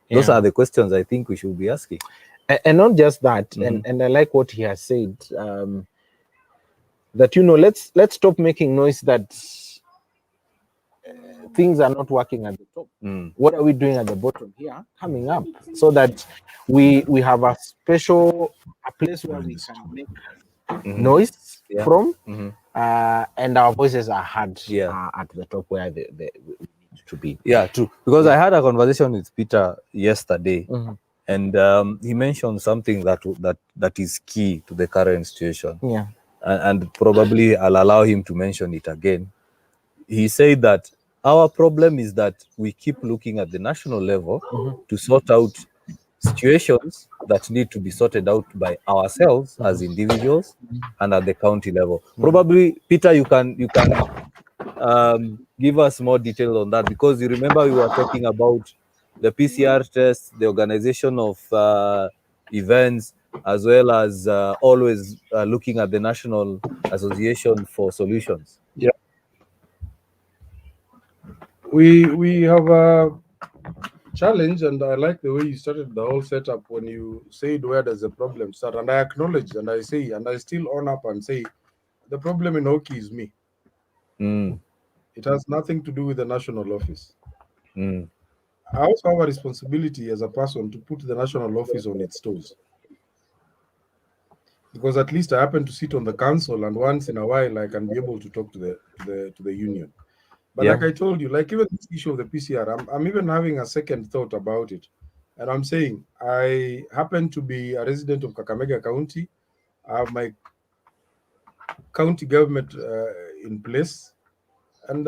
S2: Those are the questions I think we should be asking.
S1: And not just that, and I like what he has said, that let's stop making noise that things are not working at the top. What are we doing at the bottom here, coming up, so that we have a place where we can make noise from, and our voices are heard at the top where they need to be. Yeah,
S2: true. Because I had a conversation with Peter yesterday, and he mentioned something that is key to the current situation. And probably I'll allow him to mention it again. He said that our problem is that we keep looking at the national level to sort out situations that need to be sorted out by ourselves as individuals and at the county level. Probably, Peter, you can give us more detail on that, because you remember we were talking about the PCR tests, the organization of events, as well as always looking at the National Association for solutions.
S3: Yeah. We have a challenge, and I like the way you started the whole setup when you said where does the problem start, and I acknowledge and I say, and I still own up and say, the problem in hockey is me. It has nothing to do with the national office. I also have a responsibility as a person to put the national office on its toes, because at least I happen to sit on the council, and once in a while I can be able to talk to the union. But like I told you, like even this issue of the PCR, I'm even having a second thought about it. And I'm saying, I happen to be a resident of Kakamega County. I have my county government in place, and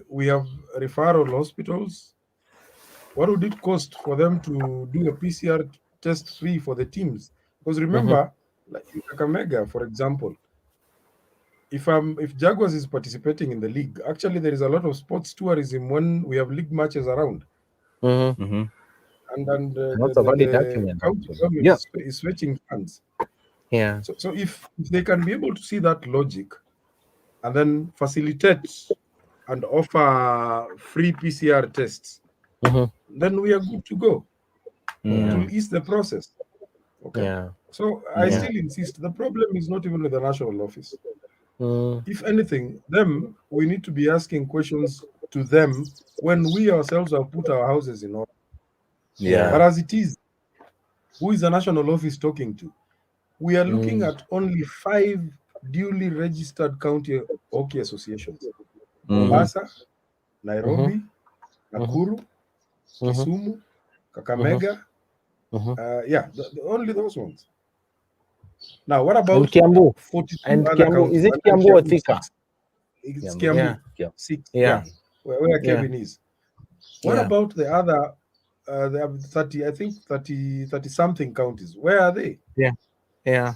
S3: we have referral hospitals. What would it cost for them to do a PCR test free for the teams? Because remember, like in Kakamega, for example, if Jaguars is participating in the league, actually there is a lot of sports tourism when we have league matches around. And the county government is fetching funds.
S1: Yeah.
S3: So if they can be able to see that logic and then facilitate and offer free PCR tests, then we are good to go. It will ease the process. Okay.
S1: Yeah.
S3: So I still insist, the problem is not even with the national office. If anything, we need to be asking questions to them when we ourselves have put our houses in order. But as it is, who is the national office talking to? We are looking at only 5 duly registered county hockey associations: Mombasa, Nairobi, Nakuru, Kisumu, Kakamega. Only those ones. Now, what about
S1: Kiambu?
S3: 42
S1: and
S3: other
S1: Kiambu,
S3: counties?
S1: is it Kiambu or Thika?
S3: It's Kiambu.
S2: Yeah.
S3: 6.
S1: Yeah.
S3: Where Kevin is. What about the other? They have 30, I think 30 something counties. Where are they?
S1: Yeah.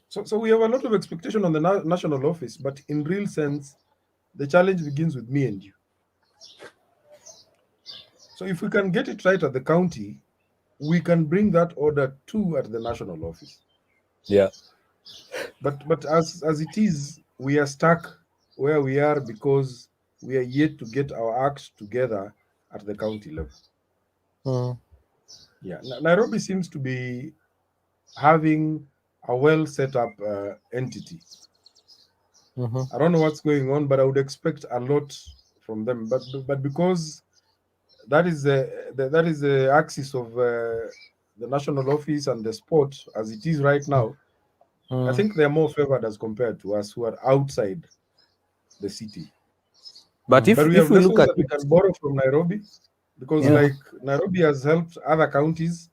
S3: So we have a lot of expectation on the national office, but in real sense, the challenge begins with me and you. So if we can get it right at the county, we can bring that order too at the national office.
S2: Yeah.
S3: But as it is, we are stuck where we are because we are yet to get our acts together at the county level. Yeah, Nairobi seems to be having a well set up entity. I don't know what's going on, but I would expect a lot from them. But because that is the axis of the national office and the sport as it is right now, I think they're more favored as compared to us who are outside the city.
S2: But if
S3: we have
S2: we look at
S3: that we can borrow from Nairobi, because like Nairobi has helped other counties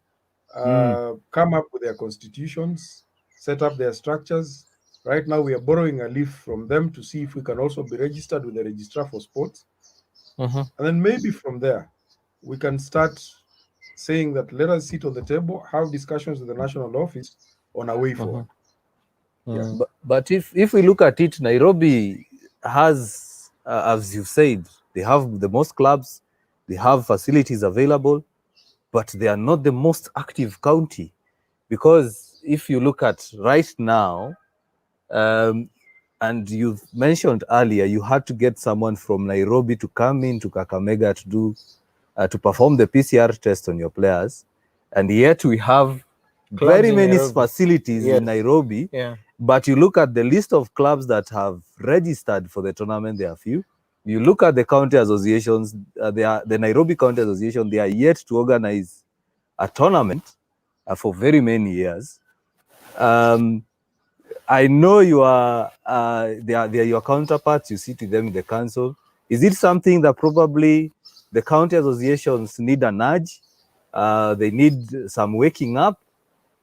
S3: come up with their constitutions, set up their structures. Right now, we are borrowing a leaf from them to see if we can also be registered with the registrar for sports. And then maybe from there, we can start saying that let us sit on the table, have discussions with the national office on a way forward.
S2: But if we look at it, Nairobi has, as you said, they have the most clubs, they have facilities available, but they are not the most active county. Because if you look at right now, and you've mentioned earlier, you had to get someone from Nairobi to come into Kakamega to do to perform the PCR test on your players, and yet we have very many facilities in Nairobi. But you look at the list of clubs that have registered for the tournament, there are few. You look at the county associations, the Nairobi County Association, they are yet to organize a tournament for very many years. I know you are, they are your counterparts, you sit with them in the council. Is it something that probably the county associations need a nudge? They need some waking up?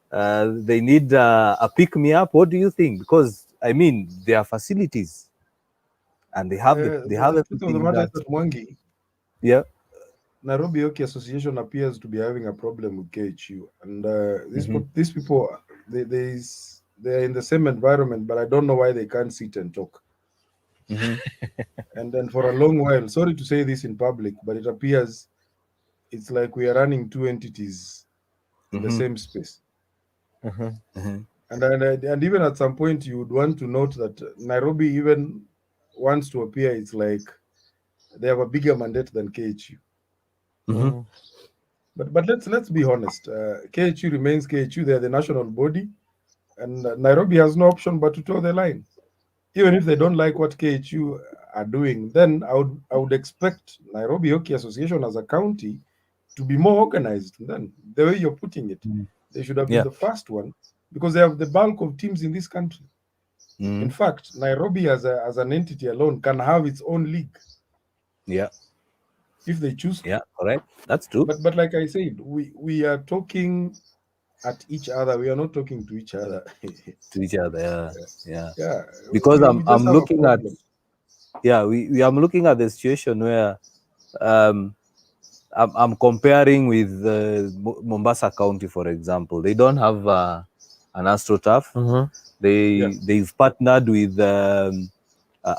S2: They need a pick-me-up? What do you think? Because, I mean, there are facilities. And they have everything that...
S3: Mwangi, Nairobi Hockey Association appears to be having a problem with KHU. And these people, they're in the same environment, but I don't know why they can't sit and talk. And then for a long while, sorry to say this in public, but it appears it's like we are running two entities in the same space. And even at some point, you would want to note that Nairobi even wants to appear. It's like they have a bigger mandate than KHU. But let's be honest. KHU remains KHU. They are the national body, and Nairobi has no option but to toe the line. Even if they don't like what KHU are doing, then I would expect Nairobi Hockey Association as a county to be more organized than the way you're putting it. They should have been the first one because they have the bulk of teams in this country. In fact, Nairobi as an entity alone can have its own league.
S2: Yeah.
S3: If they choose to.
S2: Yeah, correct. That's true.
S3: But like I said, we are talking at each other. We are not talking to each other.
S2: To each other, yeah.
S3: Because
S2: I'm looking at I'm looking at the situation where I'm comparing with Mombasa County, for example. They don't have an AstroTurf. They've partnered with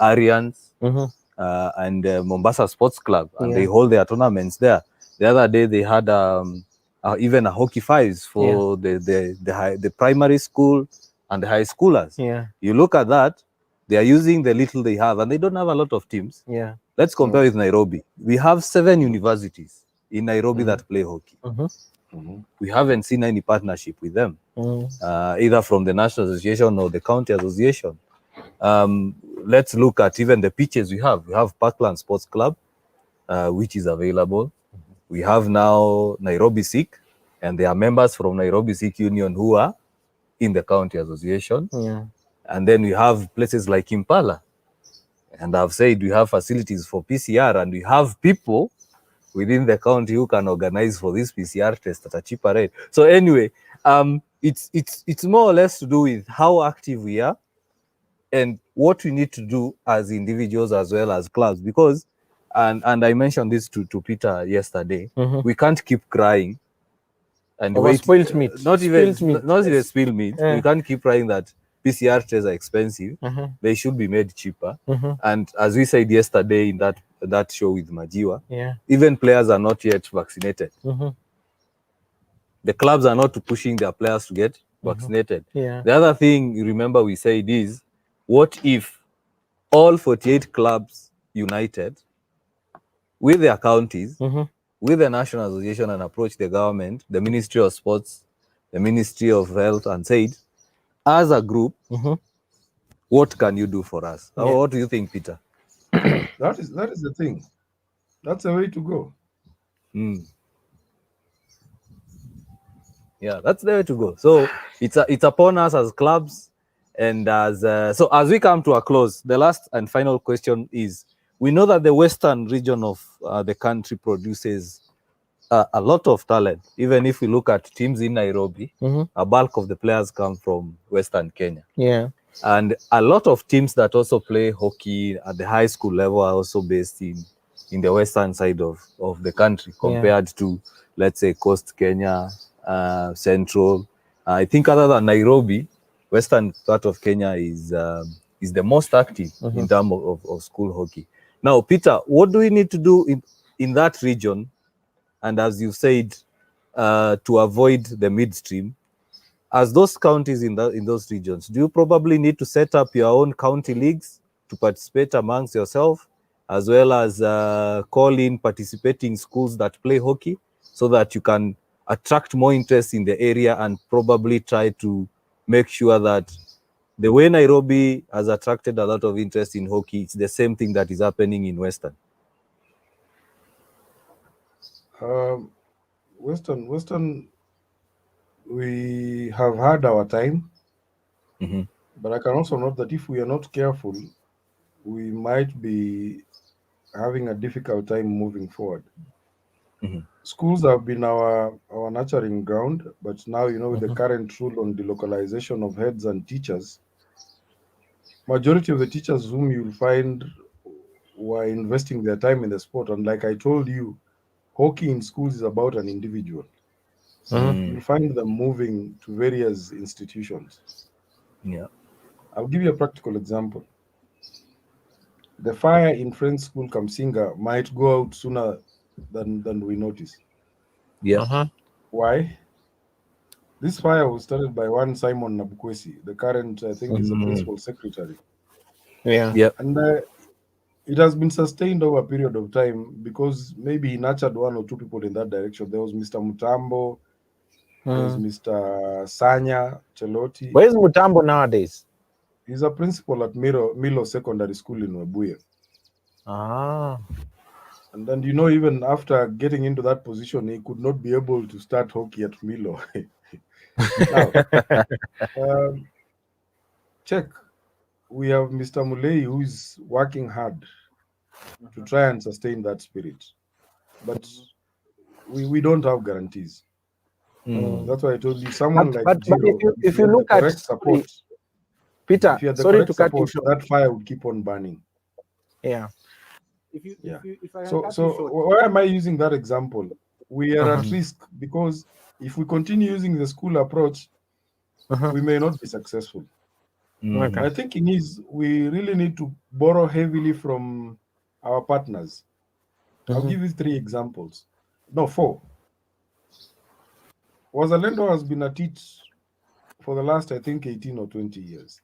S2: Arians and Mombasa Sports Club, and they hold their tournaments there. The other day they had even a hockey fives for the primary school and the high schoolers. You look at that, they are using the little they have, and they don't have a lot of teams. Let's compare with Nairobi. We have 7 universities in Nairobi that play hockey. We haven't seen any partnership with them, either from the National Association or the County Association. Let's look at even the pitches we have. We have Parkland Sports Club, which is available. We have now Nairobi Sikh, and there are members from Nairobi Sikh Union who are in the County Association. And then we have places like Impala. And I've said we have facilities for PCR, and we have people within the county who can organize for this PCR test at a cheaper rate. So anyway, it's more or less to do with how active we are and what we need to do as individuals as well as clubs. Because, and I mentioned this to Peter yesterday, we can't keep crying and
S1: over spilt meat.
S2: Not even spilled meat. We can't keep crying that PCR tests are expensive. They should be made cheaper. And as we said yesterday in that show with Majiwa, even players are not yet vaccinated. The clubs are not pushing their players to get vaccinated. The other thing you remember we said is, what if all 48 clubs united with their counties, with the National Association, and approach the government, the Ministry of Sports, the Ministry of Health, and said, as a group, what can you do for us? What do you think, Peter?
S3: That is the thing. That's the way to go.
S2: Yeah, that's the way to go. So it's upon us as clubs, and so as we come to a close, the last and final question is: we know that the western region of the country produces a lot of talent. Even if we look at teams in Nairobi, a bulk of the players come from Western Kenya. And a lot of teams that also play hockey at the high school level are also based in the western side of the country compared to, let's say, Coast Kenya, Central. I think other than Nairobi, western part of Kenya is the most active in terms of school hockey. Now, Peter, what do we need to do in that region? And as you said, to avoid the midstream, as those counties in those regions, do you probably need to set up your own county leagues to participate amongst yourself, as well as call in participating schools that play hockey, so that you can attract more interest in the area and probably try to make sure that the way Nairobi has attracted a lot of interest in hockey, it's the same thing that is happening in Western?
S3: Western, we have had our time, but I can also note that if we are not careful, we might be having a difficult time moving forward. Schools have been our nurturing ground, but now, with the current rule on delocalization of heads and teachers, majority of the teachers whom you'll find were investing their time in the sport. And like I told you, hockey in schools is about an individual. You'll find them moving to various institutions. I'll give you a practical example. The fire in Friends School Kamsinga might go out sooner than we notice.
S2: Yeah.
S3: Why? This fire was started by one Simon Nabukwesi, the current, I think, is the principal secretary. And it has been sustained over a period of time because maybe he nurtured one or two people in that direction. There was Mr. Mutambo, there's Mr. Sanya Cheloti.
S1: Where's Mutambo nowadays?
S3: He's a principal at Milo Secondary School in Webuye. And then, even after getting into that position, he could not be able to start hockey at Milo. Now, check. We have Mr. Mulei, who is working hard to try and sustain that spirit. But we don't have guarantees. That's why I told you, someone like Jiro,
S1: if you look at
S3: support,
S1: Peter,
S3: if you had the
S1: sorry
S3: correct
S1: to cut you
S3: support,
S1: short.
S3: that fire would keep on burning. So why am I using that example? We are at risk because if we continue using the school approach, we may not be successful. My thinking is we really need to borrow heavily from our partners. I'll give you 3 examples. No, 4. Wazalendo has been at it for the last, I think, 18 or 20 years.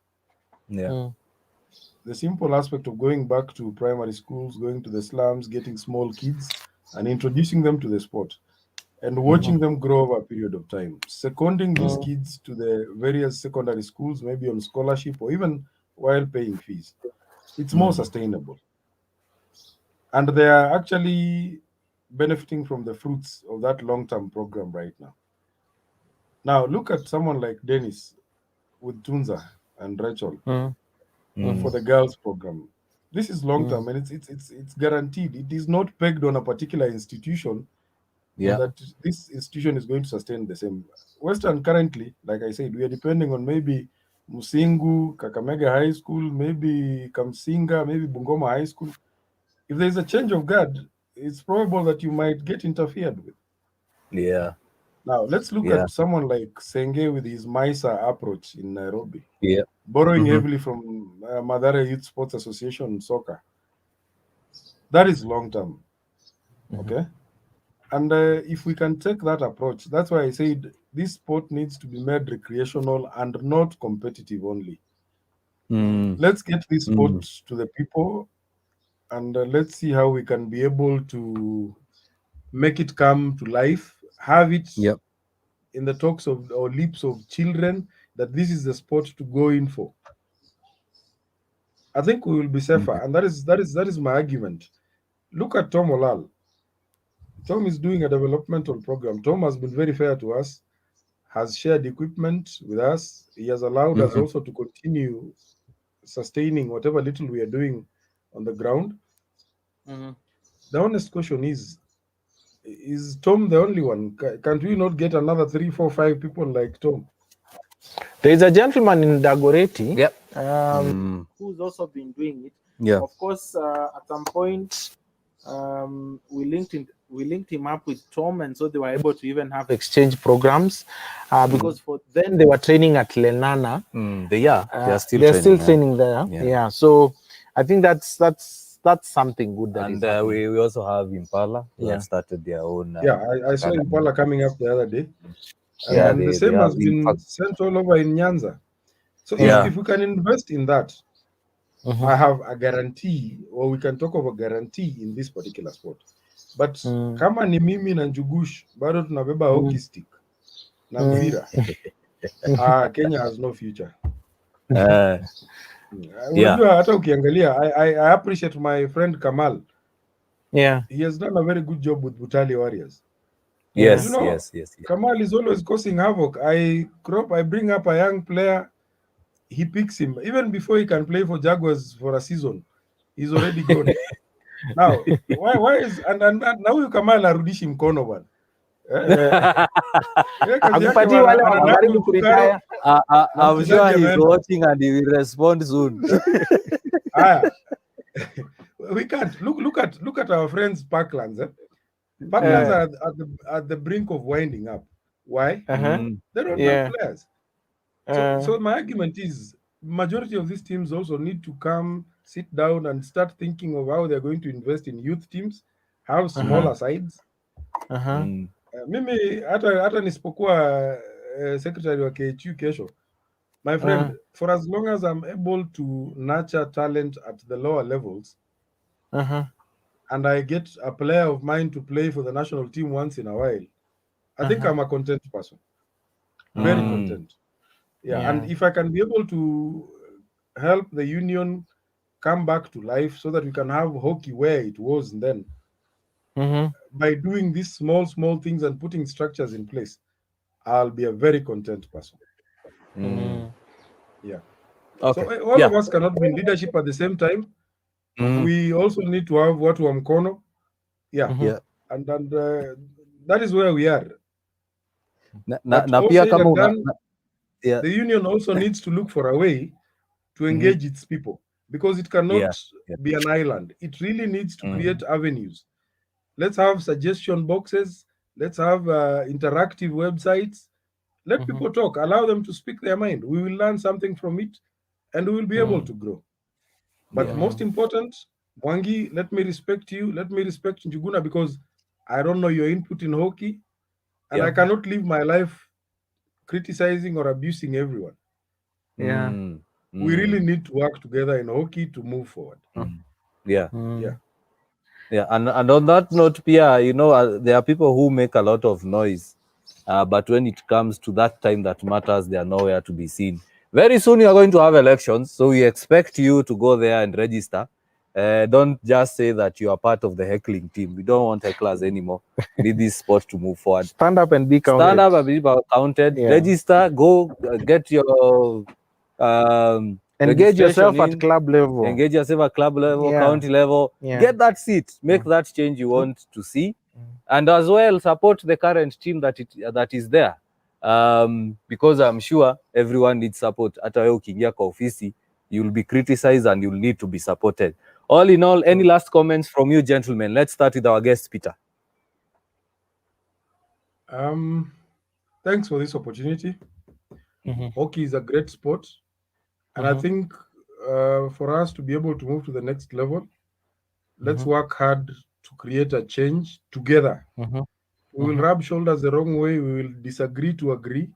S3: The simple aspect of going back to primary schools, going to the slums, getting small kids, and introducing them to the sport, and watching them grow over a period of time. Seconding these kids to the various secondary schools, maybe on scholarship or even while paying fees. It's more sustainable. And they are actually benefiting from the fruits of that long-term program right now. Now, look at someone like Dennis with Tunza and Rachel for the girls program. This is long-term and it's guaranteed. It is not pegged on a particular institution that this institution is going to sustain the same. Western currently, like I said, we are depending on maybe Musingu, Kakamega High School, maybe Kamsinga, maybe Bungoma High School. If there's a change of guard, it's probable that you might get interfered with. Now, let's look at someone like Senge with his MISA approach in Nairobi. Borrowing heavily from Mathare Youth Sports Association soccer. That is long-term. Okay? And if we can take that approach, that's why I said this sport needs to be made recreational and not competitive only. Let's get this sport to the people and let's see how we can be able to make it come to life, have it in the talks of or lips of children that this is the sport to go in for. I think we will be safer, and that is my argument. Look at Tom Olal. Tom is doing a developmental program. Tom has been very fair to us, has shared equipment with us. He has allowed us also to continue sustaining whatever little we are doing on the ground. The honest question is Tom the only one? Can't we not get another 3, 4, 5 people like Tom?
S1: There is a gentleman in Dagoretti who's also been doing it. Of course, at some point, we linked him up with Tom, and so they were able to even have exchange programs because for then they were training at Lenana.
S2: They are still
S1: training there. So I think that's something good.
S2: And we also have Impala who have started their own.
S3: I saw Impala coming up the other day. And the same has been sent all over in Nyanza. So if we can invest in that, I have a guarantee, or we can talk of a guarantee in this particular sport. But kama ni mimi na Njugush bado tunabeba hockey stick na mpira, Kenya has no future. Unajua hata ukiangalia, I appreciate my friend Kamal. He has done a very good job with Butali Warriors.
S2: Yes.
S3: Kamal is always causing havoc. I bring up a young player, he picks him. Even before he can play for Jaguars for a season, he's already gone. Now, why is and now you Kamal arudishi mkono bwana.
S2: I'm sure he's watching and he will respond soon.
S3: We can't look at our friends Parklands. Parklands are at the brink of winding up. Why? They don't have players. So my argument is majority of these teams also need to come, sit down and start thinking of how they're going to invest in youth teams, have smaller sides, Mimi hata nisipokuwa secretary wa KHU kesho, my friend, for as long as I'm able to nurture talent at the lower levels, and I get a player of mine to play for the national team once in a while, I think I'm a content person. Very content. Yeah, and if I can be able to help the union come back to life so that we can have hockey where it was then, by doing these small things and putting structures in place, I'll be a very content person. Yeah.
S2: Okay.
S3: So all of us cannot be in leadership at the same time. We also need to have watu wa mkono. Yeah. And that is where we are. But all said and done, the union also needs to look for a way to engage its people, because it cannot be an island. It really needs to create avenues. Let's have suggestion boxes. Let's have interactive websites. Let people talk. Allow them to speak their mind. We will learn something from it, and we will be able to grow. But most important, Mwangi, let me respect you. Let me respect Njuguna, because I don't know your input in hockey, and I cannot live my life criticizing or abusing everyone. We really need to work together in hockey to move forward.
S2: Yeah. And on that note, Pia, you know, there are people who make a lot of noise, but when it comes to that time that matters, they are nowhere to be seen. Very soon you are going to have elections, so we expect you to go there and register. Don't just say that you are part of the heckling team. We don't want hecklers anymore. We need this sport to move forward.
S1: Stand up and be counted.
S2: Stand up and be counted. Register. Go get your
S1: engage yourself at club level.
S2: Engage yourself at club level, county level. Get that seat. Make that change you want to see, and as well support the current team that is there. Because I'm sure everyone needs support. Hata wewe ukiingia kwa ofisi, you'll be criticized and you'll need to be supported. All in all, any last comments from you, gentlemen? Let's start with our guest, Peter.
S3: Thanks for this opportunity. Hockey is a great sport, and I think for us to be able to move to the next level, let's work hard to create a change together. We will rub shoulders the wrong way. We will disagree to agree.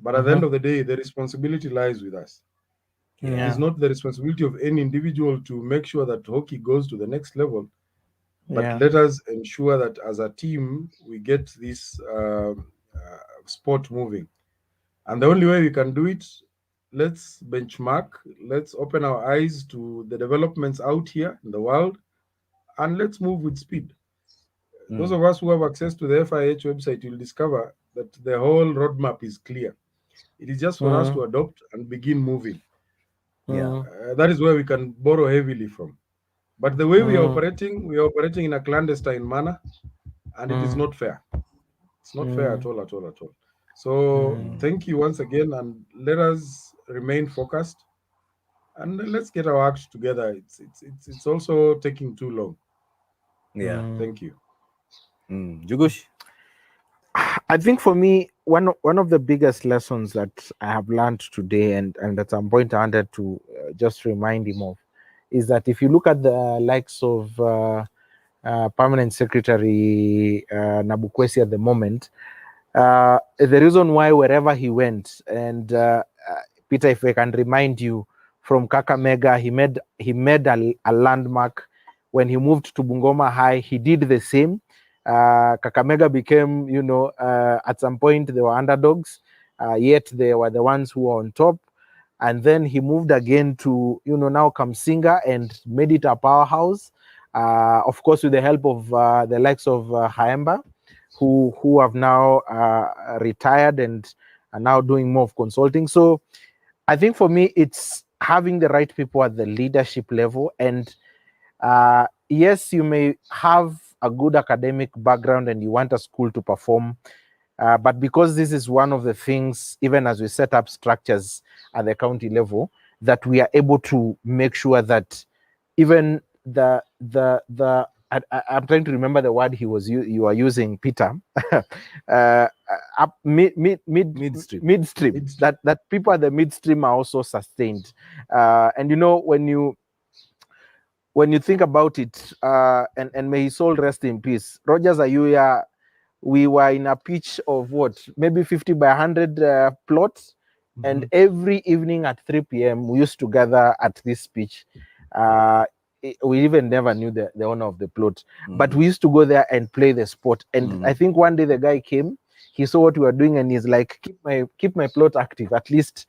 S3: But at the end of the day, the responsibility lies with us. It is not the responsibility of any individual to make sure that hockey goes to the next level. But let us ensure that as a team, we get this sport moving. And the only way we can do it, let's benchmark, let's open our eyes to the developments out here in the world, and let's move with speed. Those of us who have access to the FIH website will discover that the whole roadmap is clear. It is just for us to adopt and begin moving. That is where we can borrow heavily from. But the way we are operating in a clandestine manner, and it is not fair. It's not fair at all. So thank you once again, and let us remain focused, and let's get our act together. It's also taking too long. Thank you.
S2: Jugush?
S1: I think for me, one of the biggest lessons that I have learned today, and at some point I wanted to just remind him of, is that if you look at the likes of Permanent Secretary Nabukwesi at the moment, the reason why wherever he went, and Peter, if I can remind you, from Kakamega, he made a landmark. When he moved to Bungoma High, he did the same. Kakamega became, at some point they were underdogs, yet they were the ones who were on top. And then he moved again to, now Kamsinga, and made it a powerhouse. Of course, with the help of the likes of Haemba, who have now retired and are now doing more of consulting. So I think for me, it's having the right people at the leadership level. And yes, you may have a good academic background and you want a school to perform, but because this is one of the things, even as we set up structures at the county level, that we are able to make sure that even I'm trying to remember the word you are using, Peter. Midstream. That people at the midstream are also sustained. And when you think about it, and may his soul rest in peace, Rogers Ayuya we were in a pitch of what, maybe 50 by 100 plots. And every evening at 3 p.m. we used to gather at this pitch. We even never knew the owner of the plot, but we used to go there and play the sport. And I think one day the guy came, he saw what we were doing, and he's like, keep my plot active. At least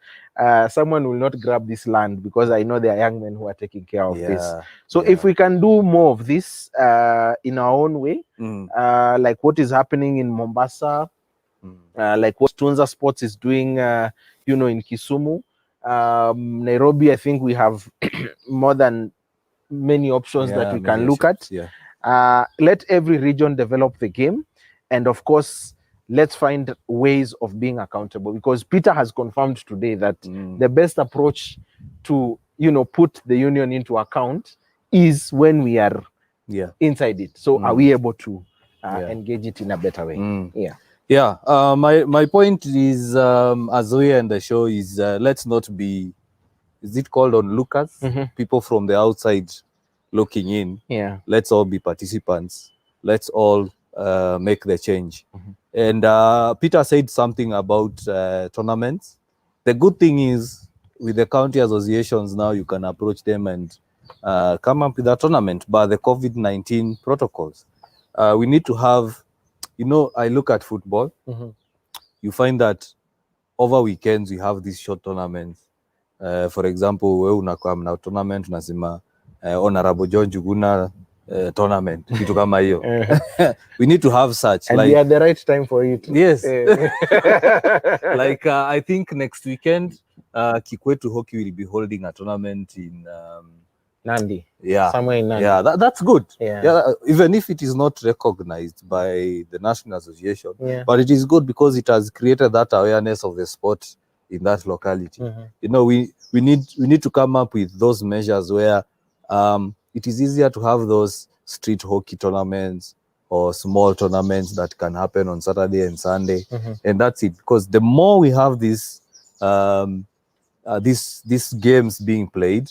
S1: someone will not grab this land, because I know there are young men who are taking care of this. So if we can do more of this in our own way, like what is happening in Mombasa, like what Tunza Sports is doing, you know, in Kisumu, Nairobi, I think we have more than many options that we can look at. Let every region develop the game, and of course let's find ways of being accountable, because Peter has confirmed today that the best approach to, you know, put the union into account is when we are inside it. So are we able to engage it in a better way?
S2: My point is, as we end the show, is let's not be, is it called onlookers? People from the outside looking in. Let's all be participants. Let's all make the change. And Peter said something about tournaments. The good thing is, with the county associations now, you can approach them and come up with a tournament, but the COVID-19 protocols. We need to have, you know, I look at football, you find that over weekends we have these short tournaments. For example, we unakuwa na tournament unasema Honorable John Juguna tournament, kitu kama hiyo. We need to have such.
S1: And like, we are the right time for it.
S2: Yes. Like I think next weekend, Kikwetu Hockey will be holding a tournament in
S1: Nandi.
S2: Somewhere in Nandi. That's good. Even if it is not recognized by the National Association, but it is good because it has created that awareness of the sport in that locality. You know, we need to come up with those measures where it is easier to have those street hockey tournaments or small tournaments that can happen on Saturday and Sunday, and that's it. Because the more we have this these games being played,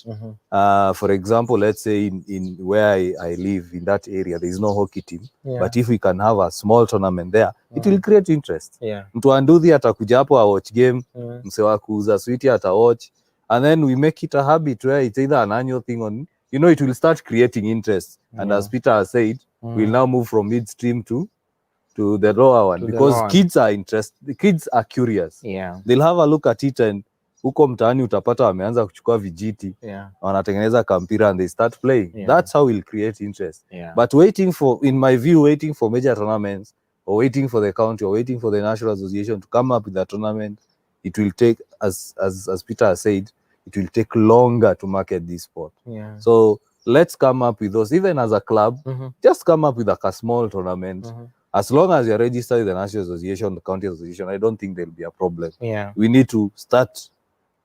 S2: for example, let's say in where I live, in that area, there is no hockey team, but if we can have a small tournament there, it will create interest. Mtu anduthi atakuja hapo a watch game, mse wa kuuza sweetie ata watch, and then we make it a habit where it's either an annual thing on, you know, it will start creating interest. And as Peter has said, we'll now move from midstream to the lower one, because kids are interested, the kids are curious. They'll have a look at it, and huko mtaani utapata wameanza kuchukua vijiti, wanatengeneza kampira and they start playing. That's how we'll create interest. But waiting for, in my view, waiting for major tournaments, or waiting for the county, or waiting for the National Association to come up with a tournament, it will take, as Peter has said, it will take longer to market this sport. So let's come up with those, even as a club, just come up with a small tournament. As long as you're registered with the National Association, the county association, I don't think there'll be a problem. We need to start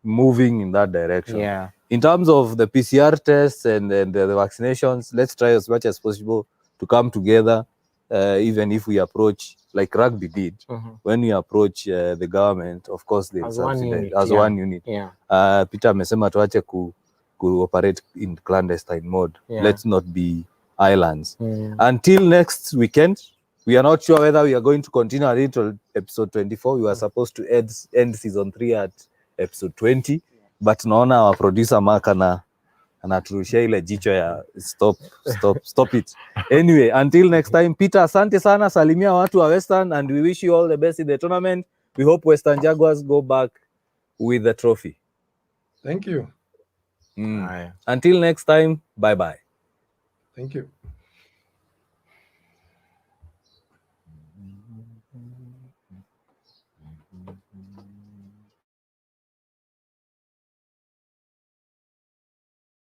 S2: moving in that direction. In terms of the PCR tests and the vaccinations, let's try as much as possible to come together, even if we approach, like rugby did, when we approach the government, of course, they subsidize as one unit. Peter amesema tuache operate in clandestine mode. Let's not be islands. Until next weekend, we are not sure whether we are going to continue until episode 24. We were supposed to end season 3 at episode 20, but naona our producer Mark anaturushia ile jicho ya stop it. Anyway, until next time, Peter, asante sana, salimia watu wa Western, and we wish you all the best in the tournament. We hope Western Jaguars go back with the trophy.
S3: Thank you.
S2: Until next time, bye bye.
S3: Thank you.